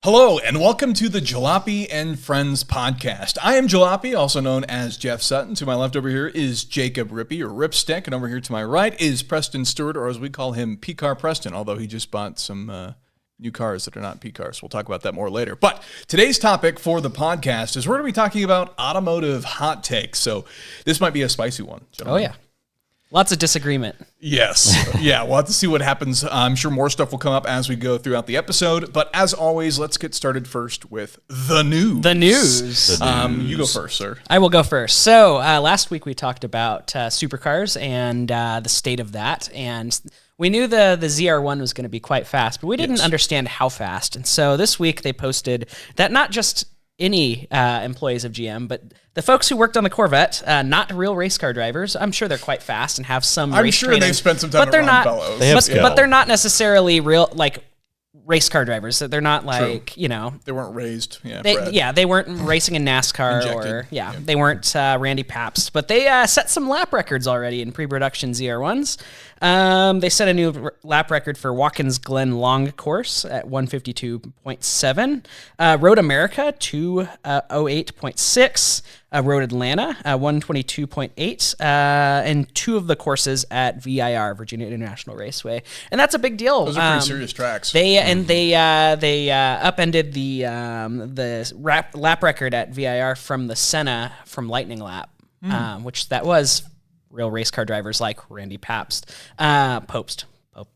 Hello, and welcome to the Jalopy and Friends podcast. I am Jalopy, also known as Jeff Sutton. To my left over here is Jacob Rippey, or Ripstick, and over here to my right is Preston Stewart, or as we call him, P-Car Preston, although he just bought some new cars that are not P-Cars. We'll talk about that more later. But today's topic for the podcast is we're going to be talking about automotive hot takes. So this might be a spicy one, gentlemen. Oh, yeah. Lots of disagreement. Yes. Yeah, we'll have to see what happens. I'm sure more stuff will come up as we go throughout the episode. But as always, let's get started first with the news. The news. You go first, sir. I will go first. So last week we talked about supercars and the state of that. And we knew the ZR1 was going to be quite fast, but we didn't understand how fast. And so this week they posted that not just any employees of GM, but the folks who worked on the Corvette, not real race car drivers. I'm sure they're quite fast and have some race training. They've spent some time but they're around not, fellows. but they're not necessarily real, like, race car drivers. They're not like, True. you know. They weren't raised. They weren't racing in NASCAR Injected. They weren't Randy Pabst, but they set some lap records already in pre-production ZR1s. They set a new lap record for Watkins Glen Long Course at 152.7. Road America 208.6. Road Atlanta 122.8. And two of the courses at VIR, Virginia International Raceway, and that's a big deal. Those are pretty serious tracks. They upended the lap record at VIR from the Senna from Lightning Lap, which that was real race car drivers like Randy Pabst, Popst.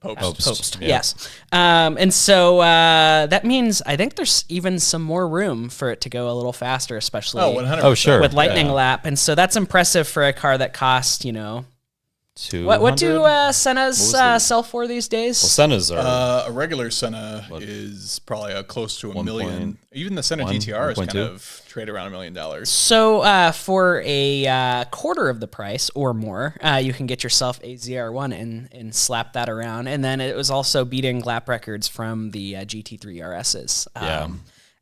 Yeah. Yes. And so that means I think there's even some more room for it to go a little faster, especially 100%. with Lightning Lap. And so that's impressive for a car that costs, what do Sennas sell for these days? Well, Sennas are... a regular Senna is probably close to $1 million. Even the Senna GTR is kind of trade around $1 million. So for a quarter of the price or more, you can get yourself a ZR1 and slap that around. And then it was also beating lap records from the GT3 RSs.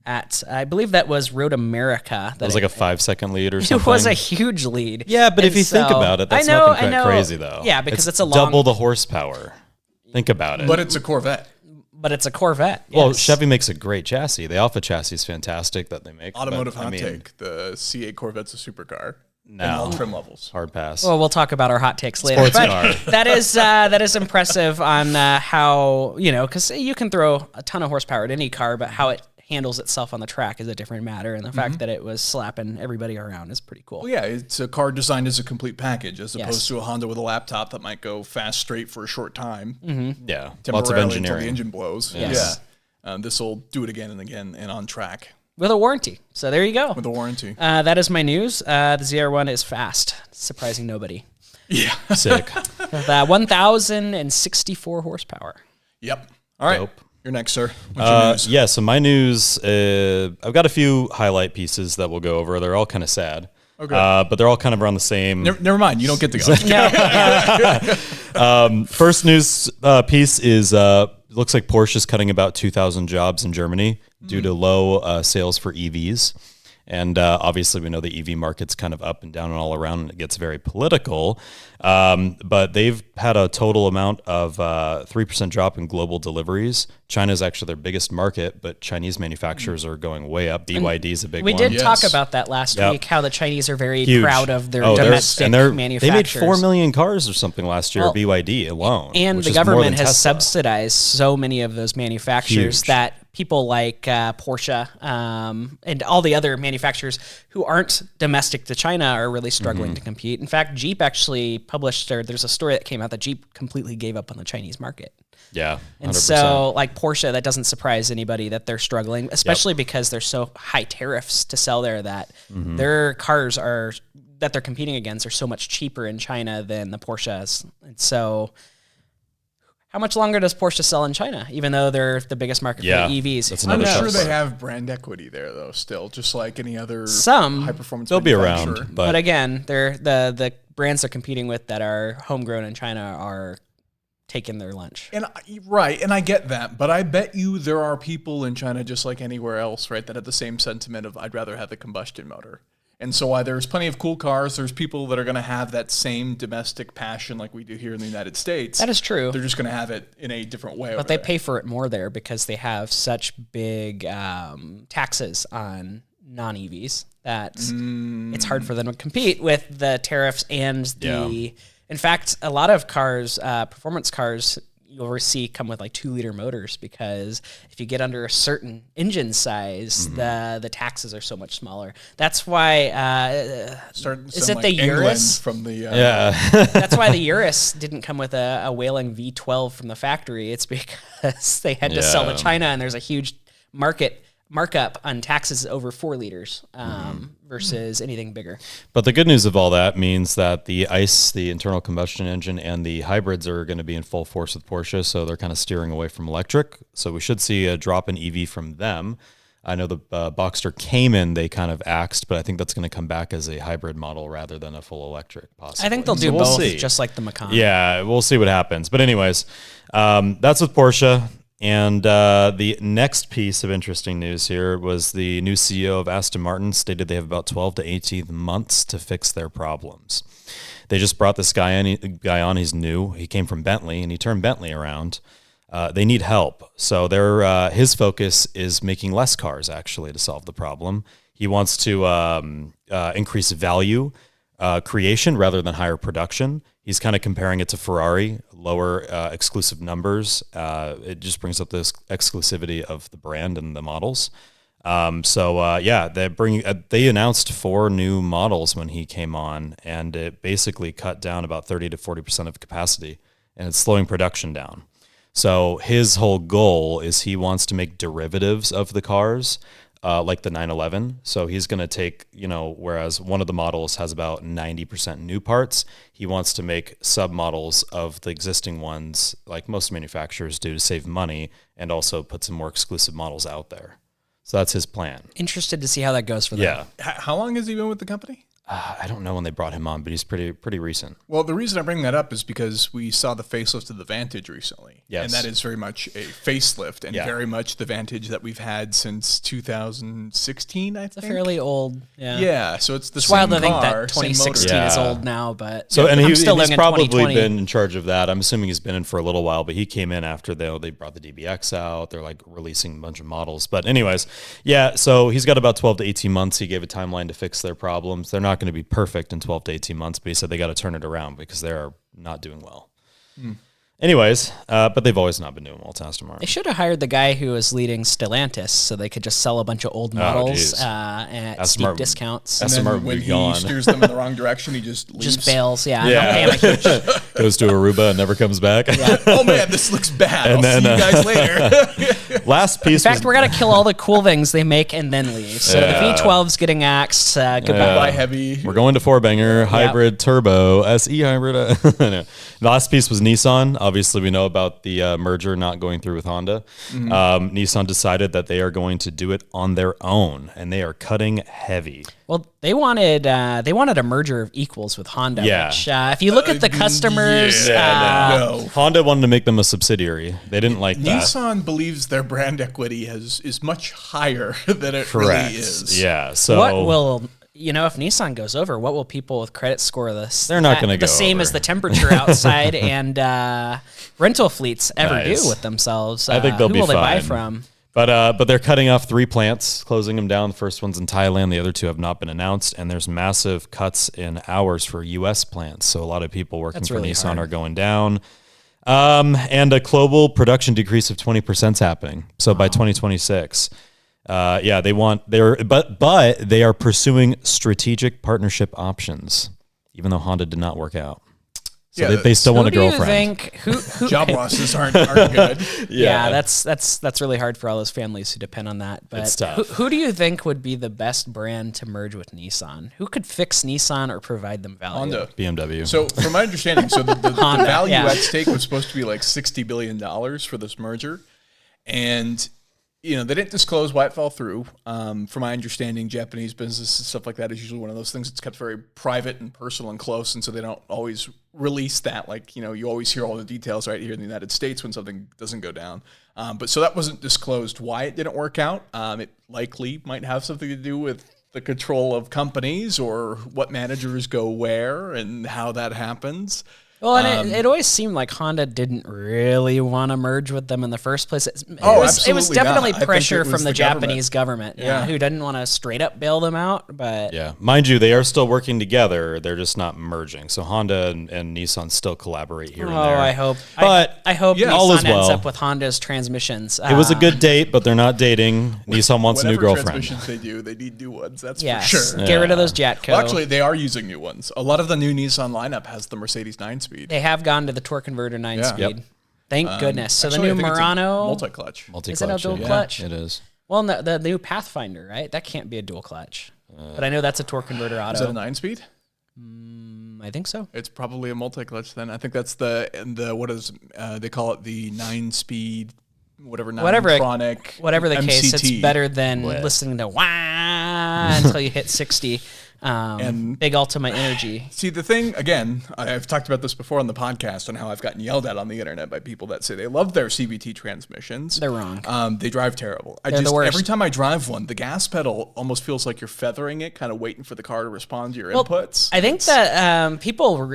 I believe that was Road America. That was like a 5-second lead or something. It was a huge lead. Yeah, but if you think about it, that's nothing crazy, though. Yeah, because it's a long... double the horsepower. Think about it. But it's a Corvette. Yes. Well, Chevy makes a great chassis. The Alpha chassis is fantastic that they make. Automotive hot take. The C8 Corvette's a supercar. No. In all trim levels. Hard pass. Well, we'll talk about our hot takes later. Sports car. That is impressive on how, because you can throw a ton of horsepower at any car, but how it handles itself on the track is a different matter, and the fact that it was slapping everybody around is pretty cool. Well, yeah, it's a car designed as a complete package, as opposed to a Honda with a laptop that might go fast straight for a short time. Mm-hmm. Yeah, lots of engineering until the engine blows. Yes. Yeah, this will do it again and again and on track with a warranty. So there you go. With a warranty. That is my news. The ZR1 is fast, surprising nobody. Yeah, sick. 1,064 horsepower. Yep. All right. Dope. You're next, sir. What's your news? Yeah, so my news, I've got a few highlight pieces that we'll go over. They're all kind of sad. Okay. But they're all kind of around the same. Never mind. You don't get to go. First news piece is looks like Porsche is cutting about 2,000 jobs in Germany due to low sales for EVs. And obviously, we know the EV market's kind of up and down and all around, and it gets very political. But they've had a total amount of 3% drop in global deliveries. China is actually their biggest market, but Chinese manufacturers are going way up. BYD is a big one. We did talk about that last week, how the Chinese are very proud of their domestic manufacturers. They made 4 million cars or something last year, BYD alone. And the government has subsidized so many of those manufacturers that people like Porsche and all the other manufacturers who aren't domestic to China are really struggling to compete. In fact, Jeep actually published, there's a story that came out that Jeep completely gave up on the Chinese market. Yeah, 100%. And so, like Porsche, that doesn't surprise anybody that they're struggling, especially because there's so high tariffs to sell there that their cars that they're competing against are so much cheaper in China than the Porsches. And so... how much longer does Porsche sell in China, even though they're the biggest market for EVs? That's I'm sure they have brand equity there, though, still, just like any other high-performance they'll be around. But again, they're the brands they're competing with that are homegrown in China are taking their lunch. And I get that, but I bet you there are people in China, just like anywhere else, right, that have the same sentiment of, I'd rather have the combustion motor. And so while there's plenty of cool cars, there's people that are going to have that same domestic passion like we do here in the United States. That is true. They're just going to have it in a different way. But they pay for it more there because they have such big taxes on non-EVs that it's hard for them to compete with the tariffs and the... In fact, a lot of cars, performance cars, you'll see come with like 2-liter motors because if you get under a certain engine size, the taxes are so much smaller. That's why is it the Urus from the That's why the Urus didn't come with a Whaling V12 from the factory. It's because they had to sell to China, and there's a huge markup on taxes over 4 liters versus anything bigger. But the good news of all that means that the ICE, the internal combustion engine, and the hybrids are going to be in full force with Porsche, so they're kind of steering away from electric. So we should see a drop in EV from them. I know the Boxster Cayman they kind of axed, but I think that's going to come back as a hybrid model rather than a full electric, possibly. I think they'll do both, just like the Macan. Yeah, we'll see what happens. But anyways, that's with Porsche. And the next piece of interesting news here was the new CEO of Aston Martin stated they have about 12 to 18 months to fix their problems. They just brought this guy on. He's new. He came from Bentley, and he turned Bentley around. They need help. So his focus is making less cars, actually, to solve the problem. He wants to increase value creation rather than higher production. He's kind of comparing it to Ferrari, lower exclusive numbers. It just brings up this exclusivity of the brand and the models. They announced 4 new models when he came on, and it basically cut down about 30 to 40% of capacity, and it's slowing production down. So his whole goal is he wants to make derivatives of the cars, like the 911. So he's going to take, whereas one of the models has about 90% new parts, he wants to make submodels of the existing ones, like most manufacturers do, to save money and also put some more exclusive models out there. So that's his plan. Interested to see how that goes for them. Yeah. How long has he been with the company? I don't know when they brought him on, but he's pretty recent. Well, the reason I bring that up is because we saw the facelift of the Vantage recently. Yes. And that is very much a facelift and very much the Vantage that we've had since 2016, I think. It's a fairly old, Yeah, so it's the it's same wild to car, think that 2016 is Yeah. old now, but So, and I'm he's still living in probably 2020. been in charge of that. I'm assuming he's been in for a little while, but he came in after they brought the DBX out. They're like releasing a bunch of models. But anyways, so he's got about 12 to 18 months. He gave a timeline to fix their problems. They're not going to be perfect in 12 to 18 months, but he said they got to turn it around because they're not doing well. Anyways, but they've always not been doing well to Aston Martin. They should have hired the guy who was leading Stellantis so they could just sell a bunch of old models at steep discounts. And Aston then Martin when would be he gone. steers them in the wrong direction, he just leaves. Just bails, Yeah. Don't pay him a huge- Goes to Aruba and never comes back. Oh man, this looks bad. And I'll then, see you guys later. Last piece In fact, we're going to kill all the cool things they make and then leave. So the V12's getting axed. Goodbye. Buy heavy. We're going to 4-banger, hybrid, turbo, SE hybrid. No. The last piece was Nissan. Obviously, we know about the merger not going through with Honda. Nissan decided that they are going to do it on their own, and they are cutting heavy. Well, they wanted a merger of equals with Honda. Yeah. Which, if you look at the customers, No. Honda wanted to make them a subsidiary. They didn't like that. Nissan believes their brand equity is much higher than it Correct. really is. Yeah. So what will if Nissan goes over, what will people with credit score this? They're not gonna the go same over. as the temperature outside and rental fleets ever Nice. do with themselves. I think they'll who be will they buy fine. from? But they're cutting off 3 plants, closing them down. The first one's in Thailand. The other 2 have not been announced. And there's massive cuts in hours for U.S. plants. So a lot of people working That's for really Nissan hard. are going down. And a global production decrease of 20% is happening. So by 2026. But they are pursuing strategic partnership options, even though Honda did not work out. So Yeah, they still want a Who do you girlfriend. think? Who Job losses aren't good. Yeah, that's really hard for all those families who depend on that. But It's tough. Who do you think would be the best brand to merge with Nissan? Who could fix Nissan or provide them value? Honda. BMW. So, from my understanding, the Honda, value yeah. at stake was supposed to be like $60 billion for this merger. And, they didn't disclose why it fell through. From my understanding, Japanese business and stuff like that is usually one of those things that's kept very private and personal and close. And so they don't always release that. Like, you always hear all the details right here in the United States when something doesn't go down. But so that wasn't disclosed why it didn't work out. It likely might have something to do with the control of companies or what managers go where and how that happens. Well, and it always seemed like Honda didn't really want to merge with them in the first place. It was absolutely definitely not. I pressure think it was from the the Japanese government, Yeah. who didn't want to straight up bail them out. But Yeah, mind you, they are still working together. They're just not merging. So Honda and Nissan still collaborate here and there. I hope. But I hope all Nissan is well. ends up with Honda's transmissions. It was a good date, but they're not dating. Nissan wants a new Whatever girlfriend. transmissions they do, they need new ones. That's Yes, for sure. get rid of those Jatco. Well, actually, they are using new ones. A lot of the new Nissan lineup has the Mercedes 9-speed. They have gone to the torque converter 9-speed. Yep. Thank goodness. So Actually, the I new think it's a Murano, multi-clutch. is it a dual yeah. clutch? It is. Well, no, the new Pathfinder, right? That can't be a dual clutch. But I know that's a torque converter Is that a auto. 9-speed? I think so. It's probably a multi-clutch then. I think that's the what is they call it, the 9-speed, whatever chronic. Whatever the case, MCT. it's better than listening to wah until you hit 60. And- Big Ultima Energy. See, the thing, again, I've talked about this before on the podcast on how I've gotten yelled at on the internet by people that say they love their CVT transmissions. They're wrong. They drive terrible. They're the worst. Every time I drive one, the gas pedal almost feels like you're feathering it, kind of waiting for the car to respond to your inputs. I think that people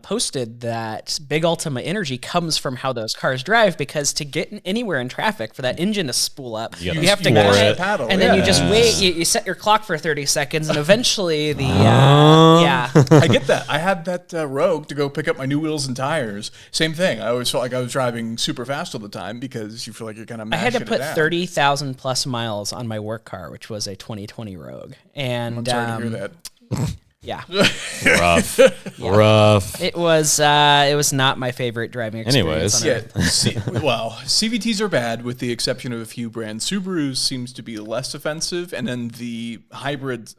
posted that Big Ultima Energy comes from how those cars drive, because to get anywhere in traffic for that engine to spool up, you have to floor push it. it, Paddle, and then you yeah. just wait. You set your clock for 30 seconds, and eventually the yeah. I get that. I had that Rogue to go pick up my new wheels and tires. Same thing. I always felt like I was driving super fast all the time because you feel like you're kind of I mashing had to put it down. 30,000 plus miles on my work car, which was a 2020 Rogue, and I'm sorry to hear that. yeah, Rough. it was not my favorite driving experience. Anyways. on Earth. Yeah. Well, CVTs are bad with the exception of a few brands. Subaru seems to be less offensive, and then the hybrid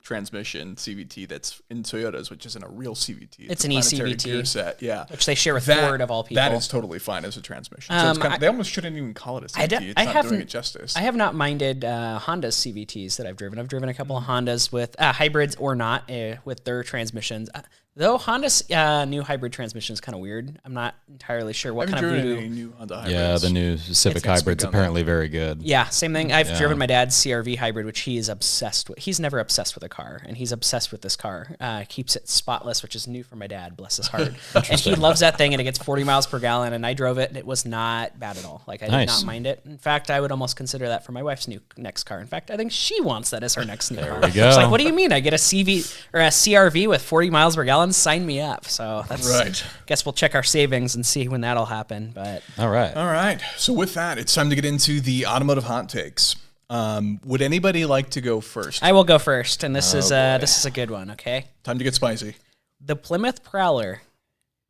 transmission CVT that's in Toyotas, which isn't a real CVT. It's a an planetary eCVT. gear set. Yeah. Which they share with Ford of all people. That is totally fine as a transmission. So it's kind of, they almost shouldn't even call it a CVT. It's not doing it justice. I have not minded Honda's CVTs that I've driven. I've driven a couple of Hondas with hybrids or not with their transmissions. Though Honda's new hybrid transmission is kind of weird. I'm not entirely sure what I kind haven't of driven voodoo. any new Honda hybrids. Yeah, the new Civic It's hybrid's been on apparently very good. Yeah, same thing. I've driven my dad's CRV hybrid, which he is obsessed with. He's never obsessed with a car, and he's obsessed with this car. Keeps it spotless, which is new for my dad, bless his heart. And he loves that thing, and it gets 40 miles per gallon, and I drove it, and it was not bad at all. Like, I did Nice. not mind it. In fact, I would almost consider that for my wife's next car. In fact, I think she wants that as her next new car. we go. She's like, what do you mean? I get a CV or a CRV with 40 miles per gallon? Sign me up. So that's Right. Guess we'll check our savings and see when that'll happen. But All right. All right. So with that, it's time to get into the automotive hot takes. Would anybody like to go first? I will go first, and this is a good one. Okay. Time to get spicy. The Plymouth Prowler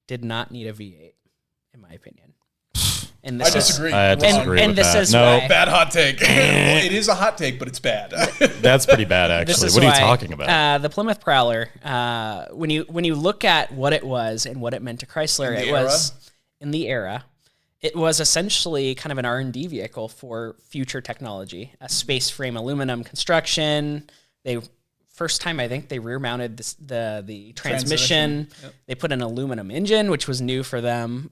did not need a V8, in my opinion. And I disagree. I disagree and with this that. is No, why. Bad hot take. Well, it is a hot take, but it's bad. that's pretty bad, This actually. is What are you why, talking about? The Plymouth Prowler, when you look at what it was and what it meant to Chrysler, it was in the era. It was essentially kind of an R&D vehicle for future technology, a space frame aluminum construction. First time, I think they rear-mounted the transmission. Yep. They put an aluminum engine, which was new for them.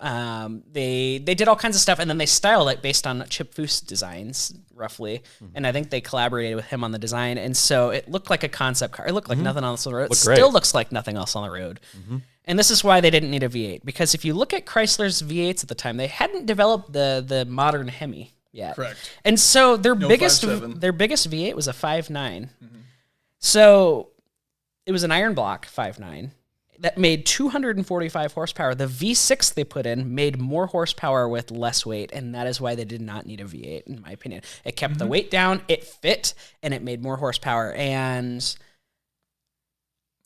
They did all kinds of stuff, and then they styled it based on Chip Foose designs, roughly. And I think they collaborated with him on the design. And so it looked like a concept car. It looked like nothing else on the road. It Looked great. still looks like nothing else on the road. And this is why they didn't need a V8. Because if you look at Chrysler's V8s at the time, they hadn't developed the modern Hemi yet. Correct. And so their No biggest 5.7. their biggest V8 was a 5.9. So it was an iron block 5.9 that made 245 horsepower. The V6 they put in made more horsepower with less weight, and that is why they did not need a V8, in my opinion. It kept the weight down, it fit, and it made more horsepower. And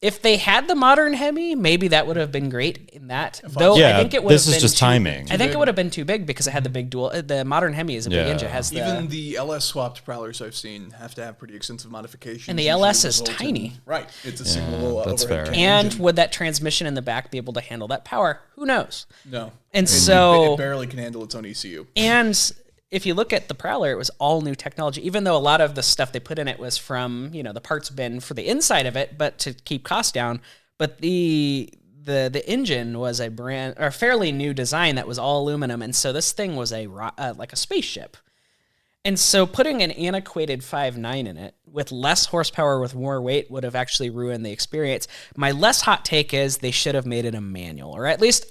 if they had the modern Hemi, maybe that would have been great in that. Though Yeah, I think it would this have is been just too- timing. I think it would have been too big because it had the big dual. The modern Hemi is a big Yeah. engine. It has the, Even the LS swapped prowlers I've seen have to have pretty extensive modifications. And the usually LS is result in- tiny. Right. It's a single that's overhead fair. cam and engine. would that transmission in the back be able to handle that power? Who knows? No. And It so, barely can handle its own ECU. and if you look at the Prowler, it was all new technology, even though a lot of the stuff they put in it was from, the parts bin for the inside of it, but to keep costs down. But the engine was a fairly new design that was all aluminum. And so this thing was like a spaceship. And so putting an antiquated 5.9 in it with less horsepower, with more weight, would have actually ruined the experience. My less hot take is they should have made it a manual, or at least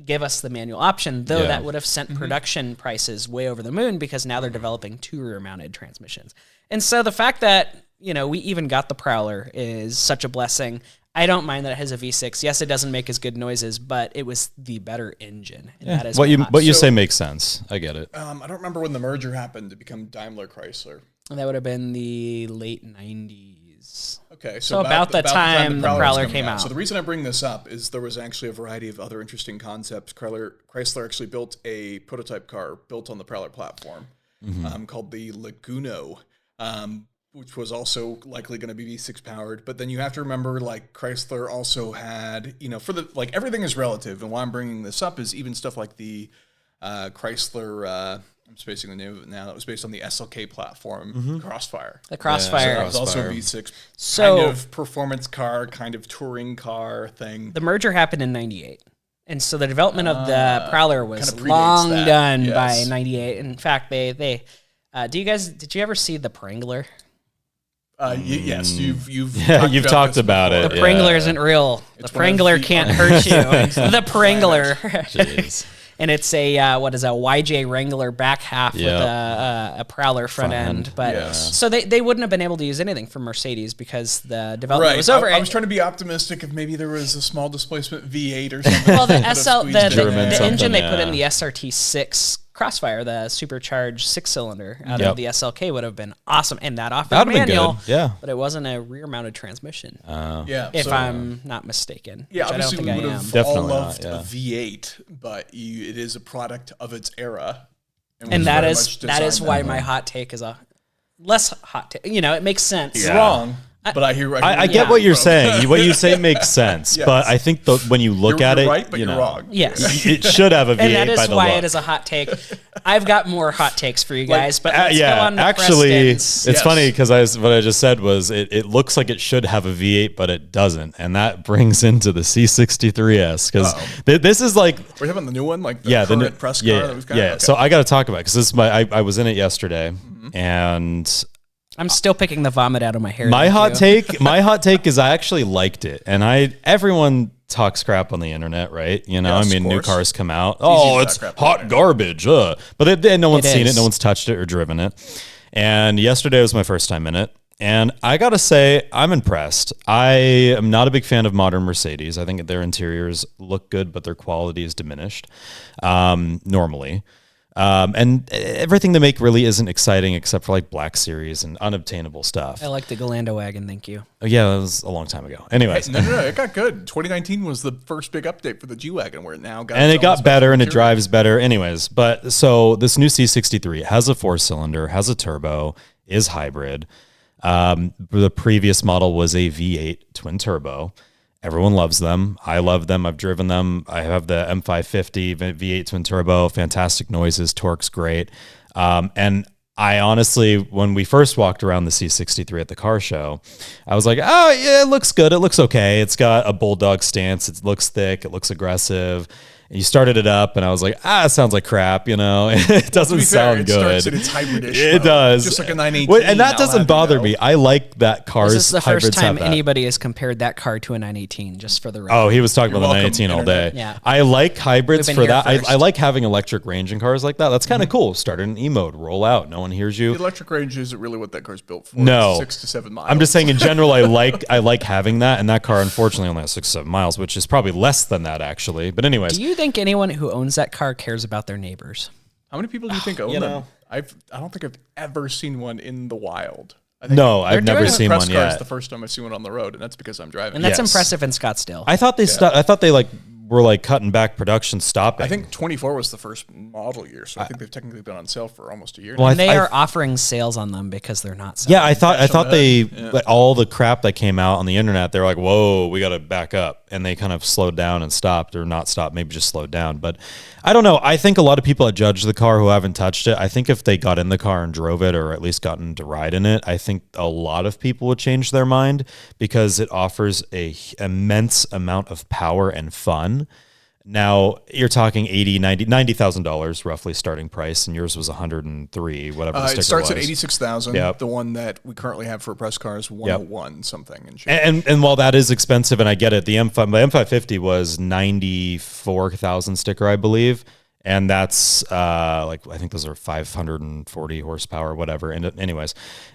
give us the manual option, though that would have sent production prices way over the moon, because now they're developing 2 rear-mounted transmissions. And so the fact that, we even got the Prowler is such a blessing. I don't mind that it has a V6. Yes, it doesn't make as good noises, but it was the better engine. And that is what you say makes sense. I get it. I don't remember when the merger happened to become Daimler Chrysler. That would have been the late 90s. Okay, so about the time the Prowler came out. So the reason I bring this up is there was actually a variety of other interesting concepts. Chrysler actually built a prototype car built on the Prowler platform called the Laguno, which was also likely going to be V6 powered. But then you have to remember, like, Chrysler also had, for the, like, everything is relative. And why I'm bringing this up is even stuff like the Chrysler, I'm spacing the name of it now, that was based on the SLK platform, Crossfire. The Crossfire. So it was also a V6 kind of performance car, kind of touring car thing. The merger happened in 98. And so the development of the Prowler was kind of long done by 98. In fact, did you ever see the Prangler? Yes, you've talked about it. The Prangler isn't real. The Prangler can't hurt you. The Prangler. Jeez. And it's a YJ Wrangler back half with a Prowler front end. But so they wouldn't have been able to use anything from Mercedes because the development was over. I was trying to be optimistic if maybe there was a small displacement V8 or something. Well, the engine they put in the SRT6 Crossfire, the supercharged 6-cylinder out of the SLK, would have been awesome, and that offered a manual. But it wasn't a rear-mounted transmission. If I'm not mistaken. Yeah, obviously we would have all loved a V8, but it is a product of its era, and that is why my hot take is a less hot take. It makes sense. It's wrong. But I get what you're saying. What you say makes sense. But I think when you look at it, you're right, but you're wrong. Yes. It should have a V8 and that is by the why look. It is a hot take. I've got more hot takes for you guys, but let's go on to actually, Preston's. it's funny because what I just said was it looks like it should have a V8, but it doesn't. And that brings into the C63S because this is like... We're having the new one? Like the current press car that we've got? Yeah, okay. So I got to talk about it because this is I was in it yesterday and... I'm still picking the vomit out of my hair. My hot take is I actually liked it, and everyone talks crap on the internet, right? New cars come out. It's hot garbage. But no one's seen it, no one's touched it or driven it. And yesterday was my first time in it, and I gotta say I'm impressed. I am not a big fan of modern Mercedes. I think their interiors look good, but their quality is diminished normally. And everything they make really isn't exciting except for like Black Series and unobtainable stuff. I like the Galando wagon, thank you. Oh, yeah, that was a long time ago. Anyways. No, it got good. 2019 was the first big update for the G-Wagon where it now got... And it got better and it drives better. Anyways, but so this new C63 has a 4-cylinder, has a turbo, is hybrid. The previous model was a V8 twin turbo. Everyone loves them. I love them. I've driven them. I have the M550 V8 twin turbo, fantastic noises, torque's great. And I honestly, when we first walked around the C63 at the car show, I was like, oh, yeah, it looks good. It looks okay. It's got a bulldog stance. It looks thick. It looks aggressive. And you started it up, and I was like, it sounds like crap, It doesn't sound good. It starts in its hybrid-ish It does. Just like a 918. And that doesn't bother me. I like that cars. This is the first time anybody has compared that car to a 918, just for the record. Oh, he was talking about the 918 all day. Yeah. I like hybrids for that. I like having electric range in cars like that. That's kind of cool. Start in E mode, roll out. No one hears you. The electric range isn't really what that car's built for. No. It's 6 to 7 miles. I'm just saying in general, I like having that. And that car, unfortunately, only has 6 to 7 miles, which is probably less than that, actually. But anyways. Do you think anyone who owns that car cares about their neighbors? How many people do you think own them? I don't think I've ever seen one in the wild. I've never seen one yet. It's the first time I've seen one on the road, and that's because I'm driving. And that's impressive in Scottsdale. I thought they were cutting back production, stopping. I think 24 was the first model year, so I think they've technically been on sale for almost a year. Well, and they are offering sales on them because they're not selling. Yeah, I thought all the crap that came out on the internet, they were like, whoa, we got to back up. And they kind of slowed down and stopped, or not stopped, maybe just slowed down. But I don't know. I think a lot of people that judge the car who haven't touched it, I think if they got in the car and drove it, or at least gotten to ride in it, I think a lot of people would change their mind because it offers a immense amount of power and fun. Now you're talking $90,000 roughly starting price, and yours was 103, whatever the sticker it starts was. at 86,000. Yep. The one that we currently have for a press car is 101 something. And while that is expensive, and I get it, the M550 was 94,000 sticker, I believe. And that's I think those are 540 horsepower, whatever. And anyways,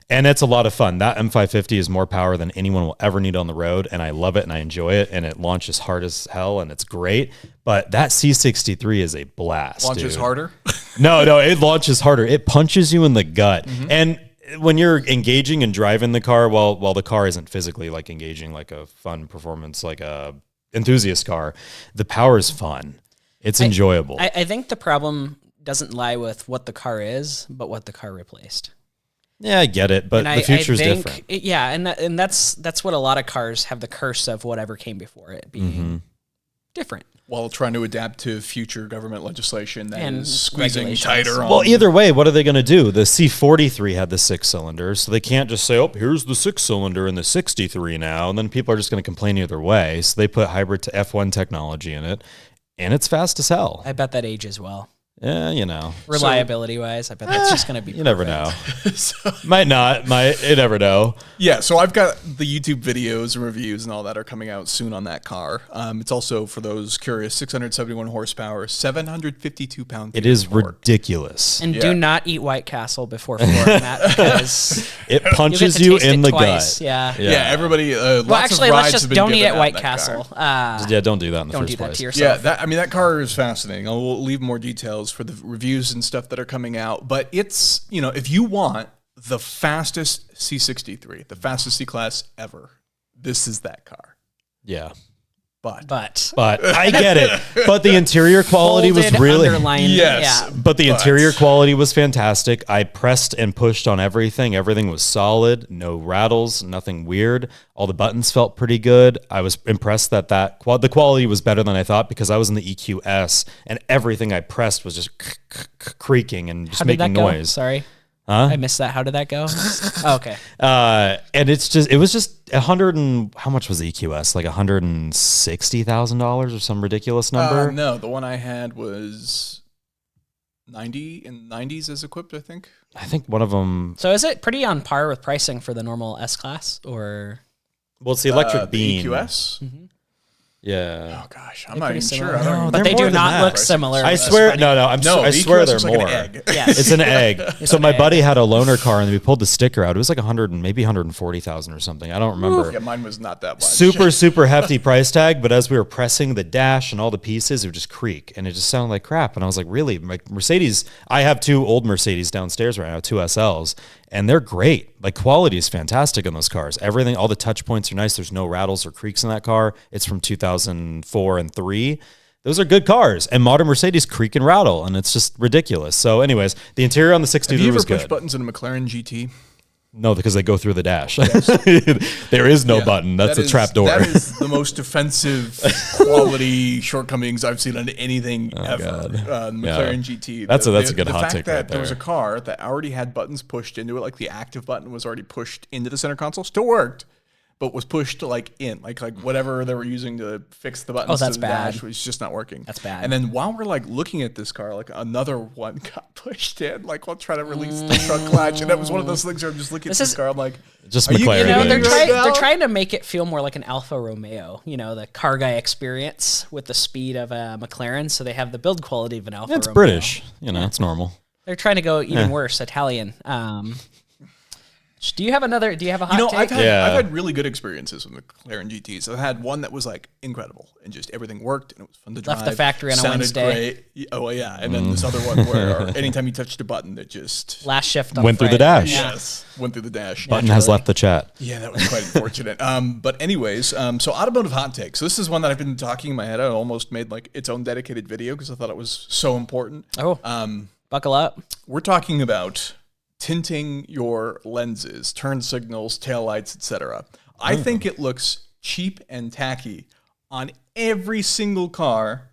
and it's a lot of fun. That M550 is more power than anyone will ever need on the road, and I love it and I enjoy it, and it launches hard as hell, and it's great. But that C63 is a blast. Launches harder? No, it launches harder. It punches you in the gut, and when you're engaging and driving the car, while the car isn't physically like engaging like a fun performance, like a enthusiast car, the power is fun. It's enjoyable. I think the problem doesn't lie with what the car is, but what the car replaced. Yeah, I get it, but the future's different. And that's what a lot of cars have, the curse of whatever came before it being different. While trying to adapt to future government legislation that And is squeezing regulations. tighter on. Well, either way, what are they going to do? The C43 had the 6-cylinder, so they can't just say, oh, here's the 6-cylinder in the 63 now, and then people are just going to complain either way. So they put hybrid to F1 technology in it. And it's fast as hell. I bet that ages well. Yeah, you know. Reliability wise, I bet that's just going to be You never know. Might not. You never know. Yeah, so I've got the YouTube videos and reviews and all that are coming out soon on that car. It's also, for those curious, 671 horsepower, 752 pound. It is ridiculous. And do not eat White Castle before 4, Matt, because it punches you in the gut. Yeah. Yeah, everybody. Well, actually, let's just don't eat at White Castle. Yeah, don't do that in the don't first do that place. to yourself. Yeah, that car is fascinating. We'll leave more details for the reviews and stuff that are coming out. But it's, if you want the fastest C63, the fastest C-Class ever, this is that car. Yeah. But I get it. But the interior quality was really yes. Yeah. But the interior quality was fantastic. I pressed and pushed on everything. Everything was solid. No rattles. Nothing weird. All the buttons felt pretty good. I was impressed that the quality was better than I thought, because I was in the EQS and everything I pressed was just creaking and just making noise. Sorry. Huh? I missed that. How did that go? Oh, okay. And it was just 100 and how much was the EQS? Like $160,000 or some ridiculous number? No, the one I had was 90s as equipped, I think. I think one of them. So is it pretty on par with pricing for the normal S-Class, or? Well, it's the electric beam. The EQS? Mm-hmm. Yeah. Oh gosh, I'm not even similar. sure. I don't No, even- But they more do than not that. look similar. I swear, I the swear EQS they're looks like more. an egg. Yes. It's an egg. So an my egg. buddy had a loaner car, and we pulled the sticker out. It was like 100 and maybe 140,000 or something. I don't remember. Yeah, mine was not that much. Super hefty price tag, but as we were pressing the dash and all the pieces, it would just creak, and it just sounded like crap. And I was like, really? Like Mercedes, I have 2 old Mercedes downstairs right now, 2 SLs, and they're great. Like, quality is fantastic in those cars. Everything, all the touch points are nice. There's no rattles or creaks in that car. It's from 2004 and 3. Those are good cars, and modern Mercedes creak and rattle, and it's just ridiculous. So anyways, the interior on the 63 Have you was ever pushed good. buttons in a McLaren GT? No, because they go through the dash. There is no button. That's a trap door. That is the most offensive quality shortcomings I've seen on anything ever. McLaren GT. That's a good the hot fact take that right there was a there. car that already had buttons pushed into it, like the active button was already pushed into the center console, still worked, but was pushed like whatever they were using to fix the buttons that's to the bad. dash was just not working. That's bad. And then while we're looking at this car, another one got pushed in, while trying to release the trunk latch, and that was one of those things where I'm just looking at this car, I'm like, Just are you McLaren. kidding me they're right now? trying to make it feel more like an Alfa Romeo, the car guy experience with the speed of a McLaren. So they have the build quality of an Alfa It's Romeo. British. It's normal. They're trying to go even worse, Italian. Do you have a hot take? I've had really good experiences with McLaren GTs. I had one that was incredible, and just everything worked, and it was fun to drive. Left the factory on a sounded Wednesday. Great. Oh yeah, and then this other one where anytime you touched a button, it just Last shift on Went through the Friday. dash. Yeah. yes went through the dash. Button has left the chat. Yeah, that was quite unfortunate. But anyways, so Automotive Hot Takes. So this is one that I've been talking in my head. I almost made its own dedicated video because I thought it was so important. Oh, buckle up. We're talking about tinting your lenses, turn signals, taillights, etc. I think it looks cheap and tacky on every single car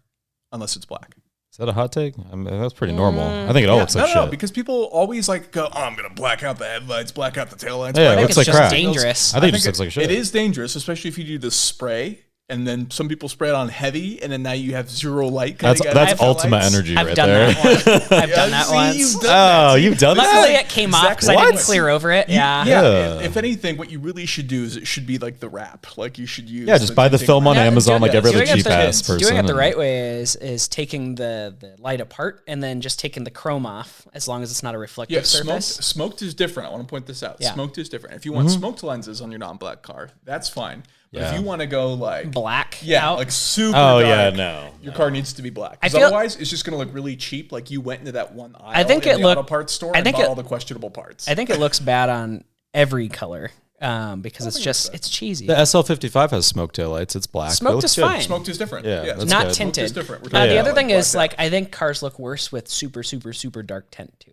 unless it's black. Is that a hot take? That's pretty normal. I think it all looks like No, shit. because people always go, oh, I'm going to black out the headlights, black out the taillights. Yeah, black it out looks the like it's just crap. dangerous. I think it just looks like shit. It is dangerous, especially if you do the spray and then some people spray it on heavy, and then now you have zero light. That's Ultima energy I've right done there. that one. I've done that once. You've done Luckily, that? it came off because I What? didn't clear over it. Yeah. If anything, what you really should do is it should be like the wrap. Like you should use. Just buy the tinting film on wrap. Amazon like every other Doing it cheap the- ass person. Doing it the right way is taking the light apart and then just taking the chrome off, as long as it's not a reflective Yeah, surface. smoked is different. I want to point this out. Yeah. Smoked is different. If you want smoked lenses on your non-black car, that's fine. But if Yeah. you want to go like Black yeah, out. like super Oh, dark, yeah, no. your car needs to be black. I Because feel- otherwise, it's just going to look really cheap. Like you went into that one aisle I think in it the look- auto parts store I and think bought it- all the questionable parts. I think it looks bad on every color because it's cheesy. The SL55 has smoke taillights. It's black. but it Smoked looks is good. fine. Smoked is different. Yeah, that's Not good. Smoked tinted. is different. We're The talking other about, thing is blacked out. I think cars look worse with super dark tint too.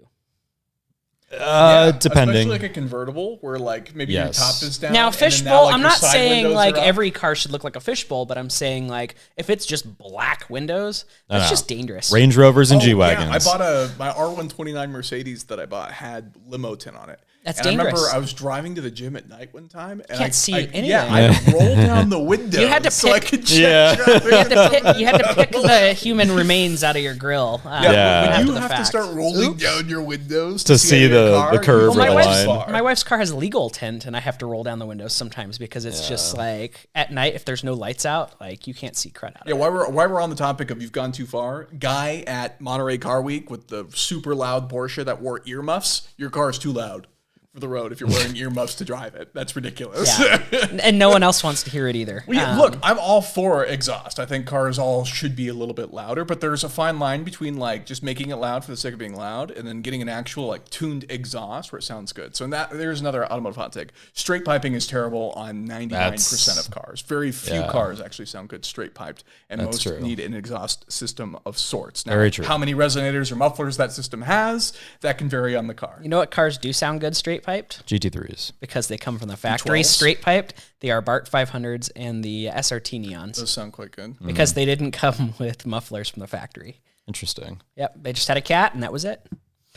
Depending. Especially like a convertible where like maybe your Yes. top is down. Now and then fishbowl, like, I'm your not side saying windows like are up. every car should look like a fishbowl, but I'm saying like if it's just black windows, that's No. just dangerous. Range Rovers and Oh, G-Wagons. Yeah, I bought my R129 Mercedes that I bought had limo tint on it. That's and I remember dangerous. I was driving to the gym at night one time. And Can't see anything. Yeah, I rolled down the window. You had to so I pick- could check Yeah. traffic. You had to pick the human remains out of your grill. Yeah, Yeah. when after you the have fact. to start rolling down your windows To see out of your the car, curve you or Well, the my go line. far. wife's, my wife's car has legal tint, and I have to roll down the windows sometimes because it's just like at night if there's no lights out, like you can't see crud out Yeah, of it. while we're on the topic of you've gone too far, guy at Monterey Car Week with the super loud Porsche that wore earmuffs, your car is too loud for the road if you're wearing earmuffs to drive it. That's ridiculous. Yeah. And no one else wants to hear it either. Well, yeah, look, I'm all for exhaust. I think cars all should be a little bit louder, but there's a fine line between like just making it loud for the sake of being loud and then getting an actual like tuned exhaust where it sounds good. So there's another automotive hot take. Straight piping is terrible on 99% of cars. Very few cars actually sound good straight piped, and most true. need an exhaust system of sorts. Now, Very true. how many resonators or mufflers that system has, that can vary on the car. You know what cars do sound good straight piped? GT3s. Because they come from the factory V12s? straight piped. The Abarth 500s and the SRT Neons. Those sound quite good. Because they didn't come with mufflers from the factory. Interesting. Yep, they just had a cat and that was it.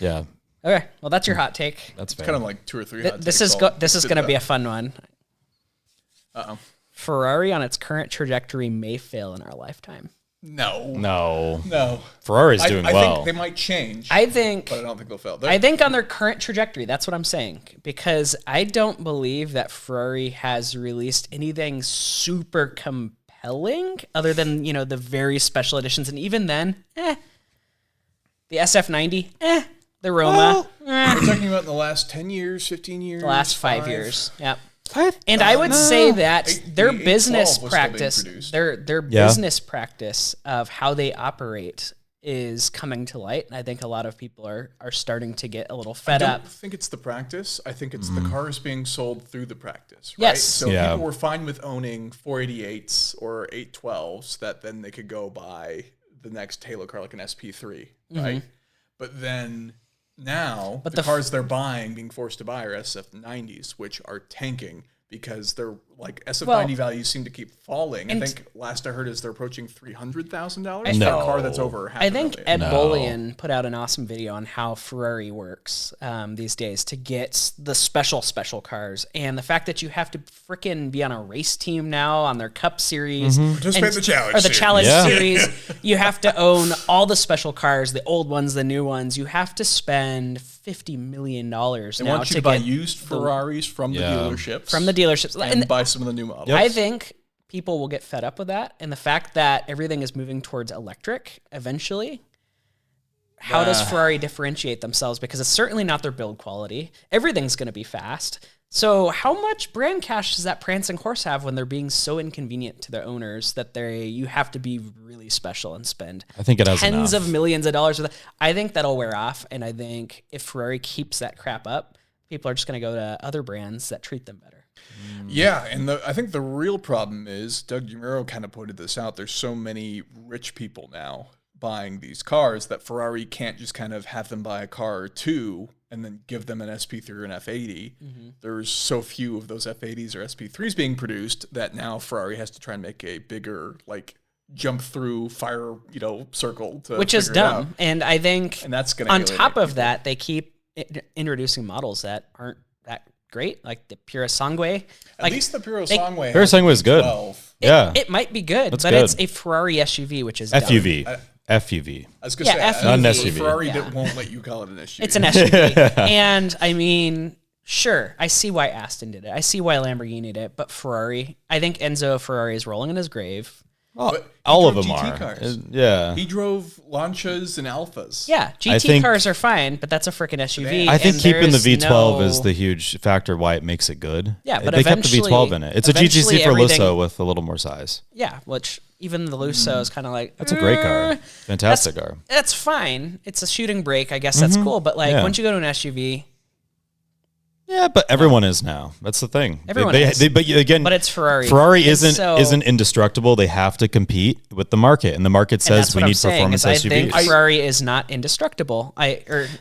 Yeah, Okay, well that's your hot take. that's fair. Kind of like 2 or 3 hot This takes is all this is fit going to that. be a fun one. Uh-oh. Ferrari on its current trajectory may fail in our lifetime. No. Ferrari's doing I well. think they might change, I think but I don't think they'll fail. I think on their current trajectory, that's what I'm saying. Because I don't believe that Ferrari has released anything super compelling other than, the very special editions. And even then, the SF90, the Roma, We're talking about in the last 10 years, 15 years, the last 5 years. Yep. I And I would say that their the 812 business was still being practice, produced. their business practice of how they operate is coming to light. And I think a lot of people are starting to get a little fed I up. don't think it's the practice. I think it's the cars being sold through the practice. Right? Yes. So Yeah. people were fine with owning 488s or 812s that then they could go buy the next Halo car like an SP3, right? But then now the cars they're buying, being forced to buy, are SF90s, which are tanking because they're like SF90 values seem to keep falling. I think last I heard is they're approaching $300,000 for a car that's over half. I think $500,000. Ed Bolian put out an awesome video on how Ferrari works these days to get the special cars, and the fact that you have to frickin' be on a race team now on their Cup Series, Participate in the Challenge or the Series. Challenge Yeah. Series. You have to own all the special cars, the old ones, the new ones. You have to spend $50 million They now want you to to buy get used Ferraris from the dealerships. from the dealerships. and buy some of the new models. I think people will get fed up with that, and the fact that everything is moving towards electric eventually. How does Ferrari differentiate themselves? Because it's certainly not their build quality. Everything's going to be fast. So how much brand cash does that prancing horse have when they're being so inconvenient to their owners that you have to be really special and spend I think it has tens enough. of millions of dollars? I think that'll wear off, and I think if Ferrari keeps that crap up, people are just going to go to other brands that treat them better. Yeah, and I think the real problem is, Doug DeMuro kind of pointed this out, there's so many rich people now buying these cars that Ferrari can't just kind of have them buy a car or two and then give them an SP3 or an F80. There's so few of those F80s or SP3s being produced that now Ferrari has to try and make a bigger, like, jump through fire, circle to Which is figure it out. dumb. And I think And that's gonna on alienate top of people. that, they keep introducing models that aren't that great, like the Pura Sangue. At least the Puro Sangway Puro Sangue is good. 12. Yeah. It might be good, That's but good. it's a Ferrari SUV, which is dumb. FUV. FUV. I was gonna Yeah, say, FUV. Not an SUV. Ferrari Yeah. won't let you call it an SUV. It's an SUV. And I mean, sure, I see why Aston did it. I see why Lamborghini did it, but Ferrari, I think Enzo Ferrari is rolling in his grave. Well, But he all of drove them GT are. cars. Yeah. He drove Lancias and Alphas. Yeah, GT think- cars are fine, but that's a freaking SUV. I think and keeping the there's V12 no- is the huge factor why it makes it good. Yeah, but they kept the eventually- V12 in it. It's a eventually GTC for everything- Lusso with a little more size. Yeah, which even the Lusso is kind of like... That's a great car. Fantastic car. That's fine. It's a shooting brake. I guess that's cool. But like Yeah. once you go to an SUV, Yeah, but everyone is now. That's the thing. Everyone is. But again, but it's Ferrari. Ferrari And isn't so- indestructible. They have to compete with the market, and the market and says that's we what I'm need saying, performance is I think SUVs. Ferrari is not indestructible.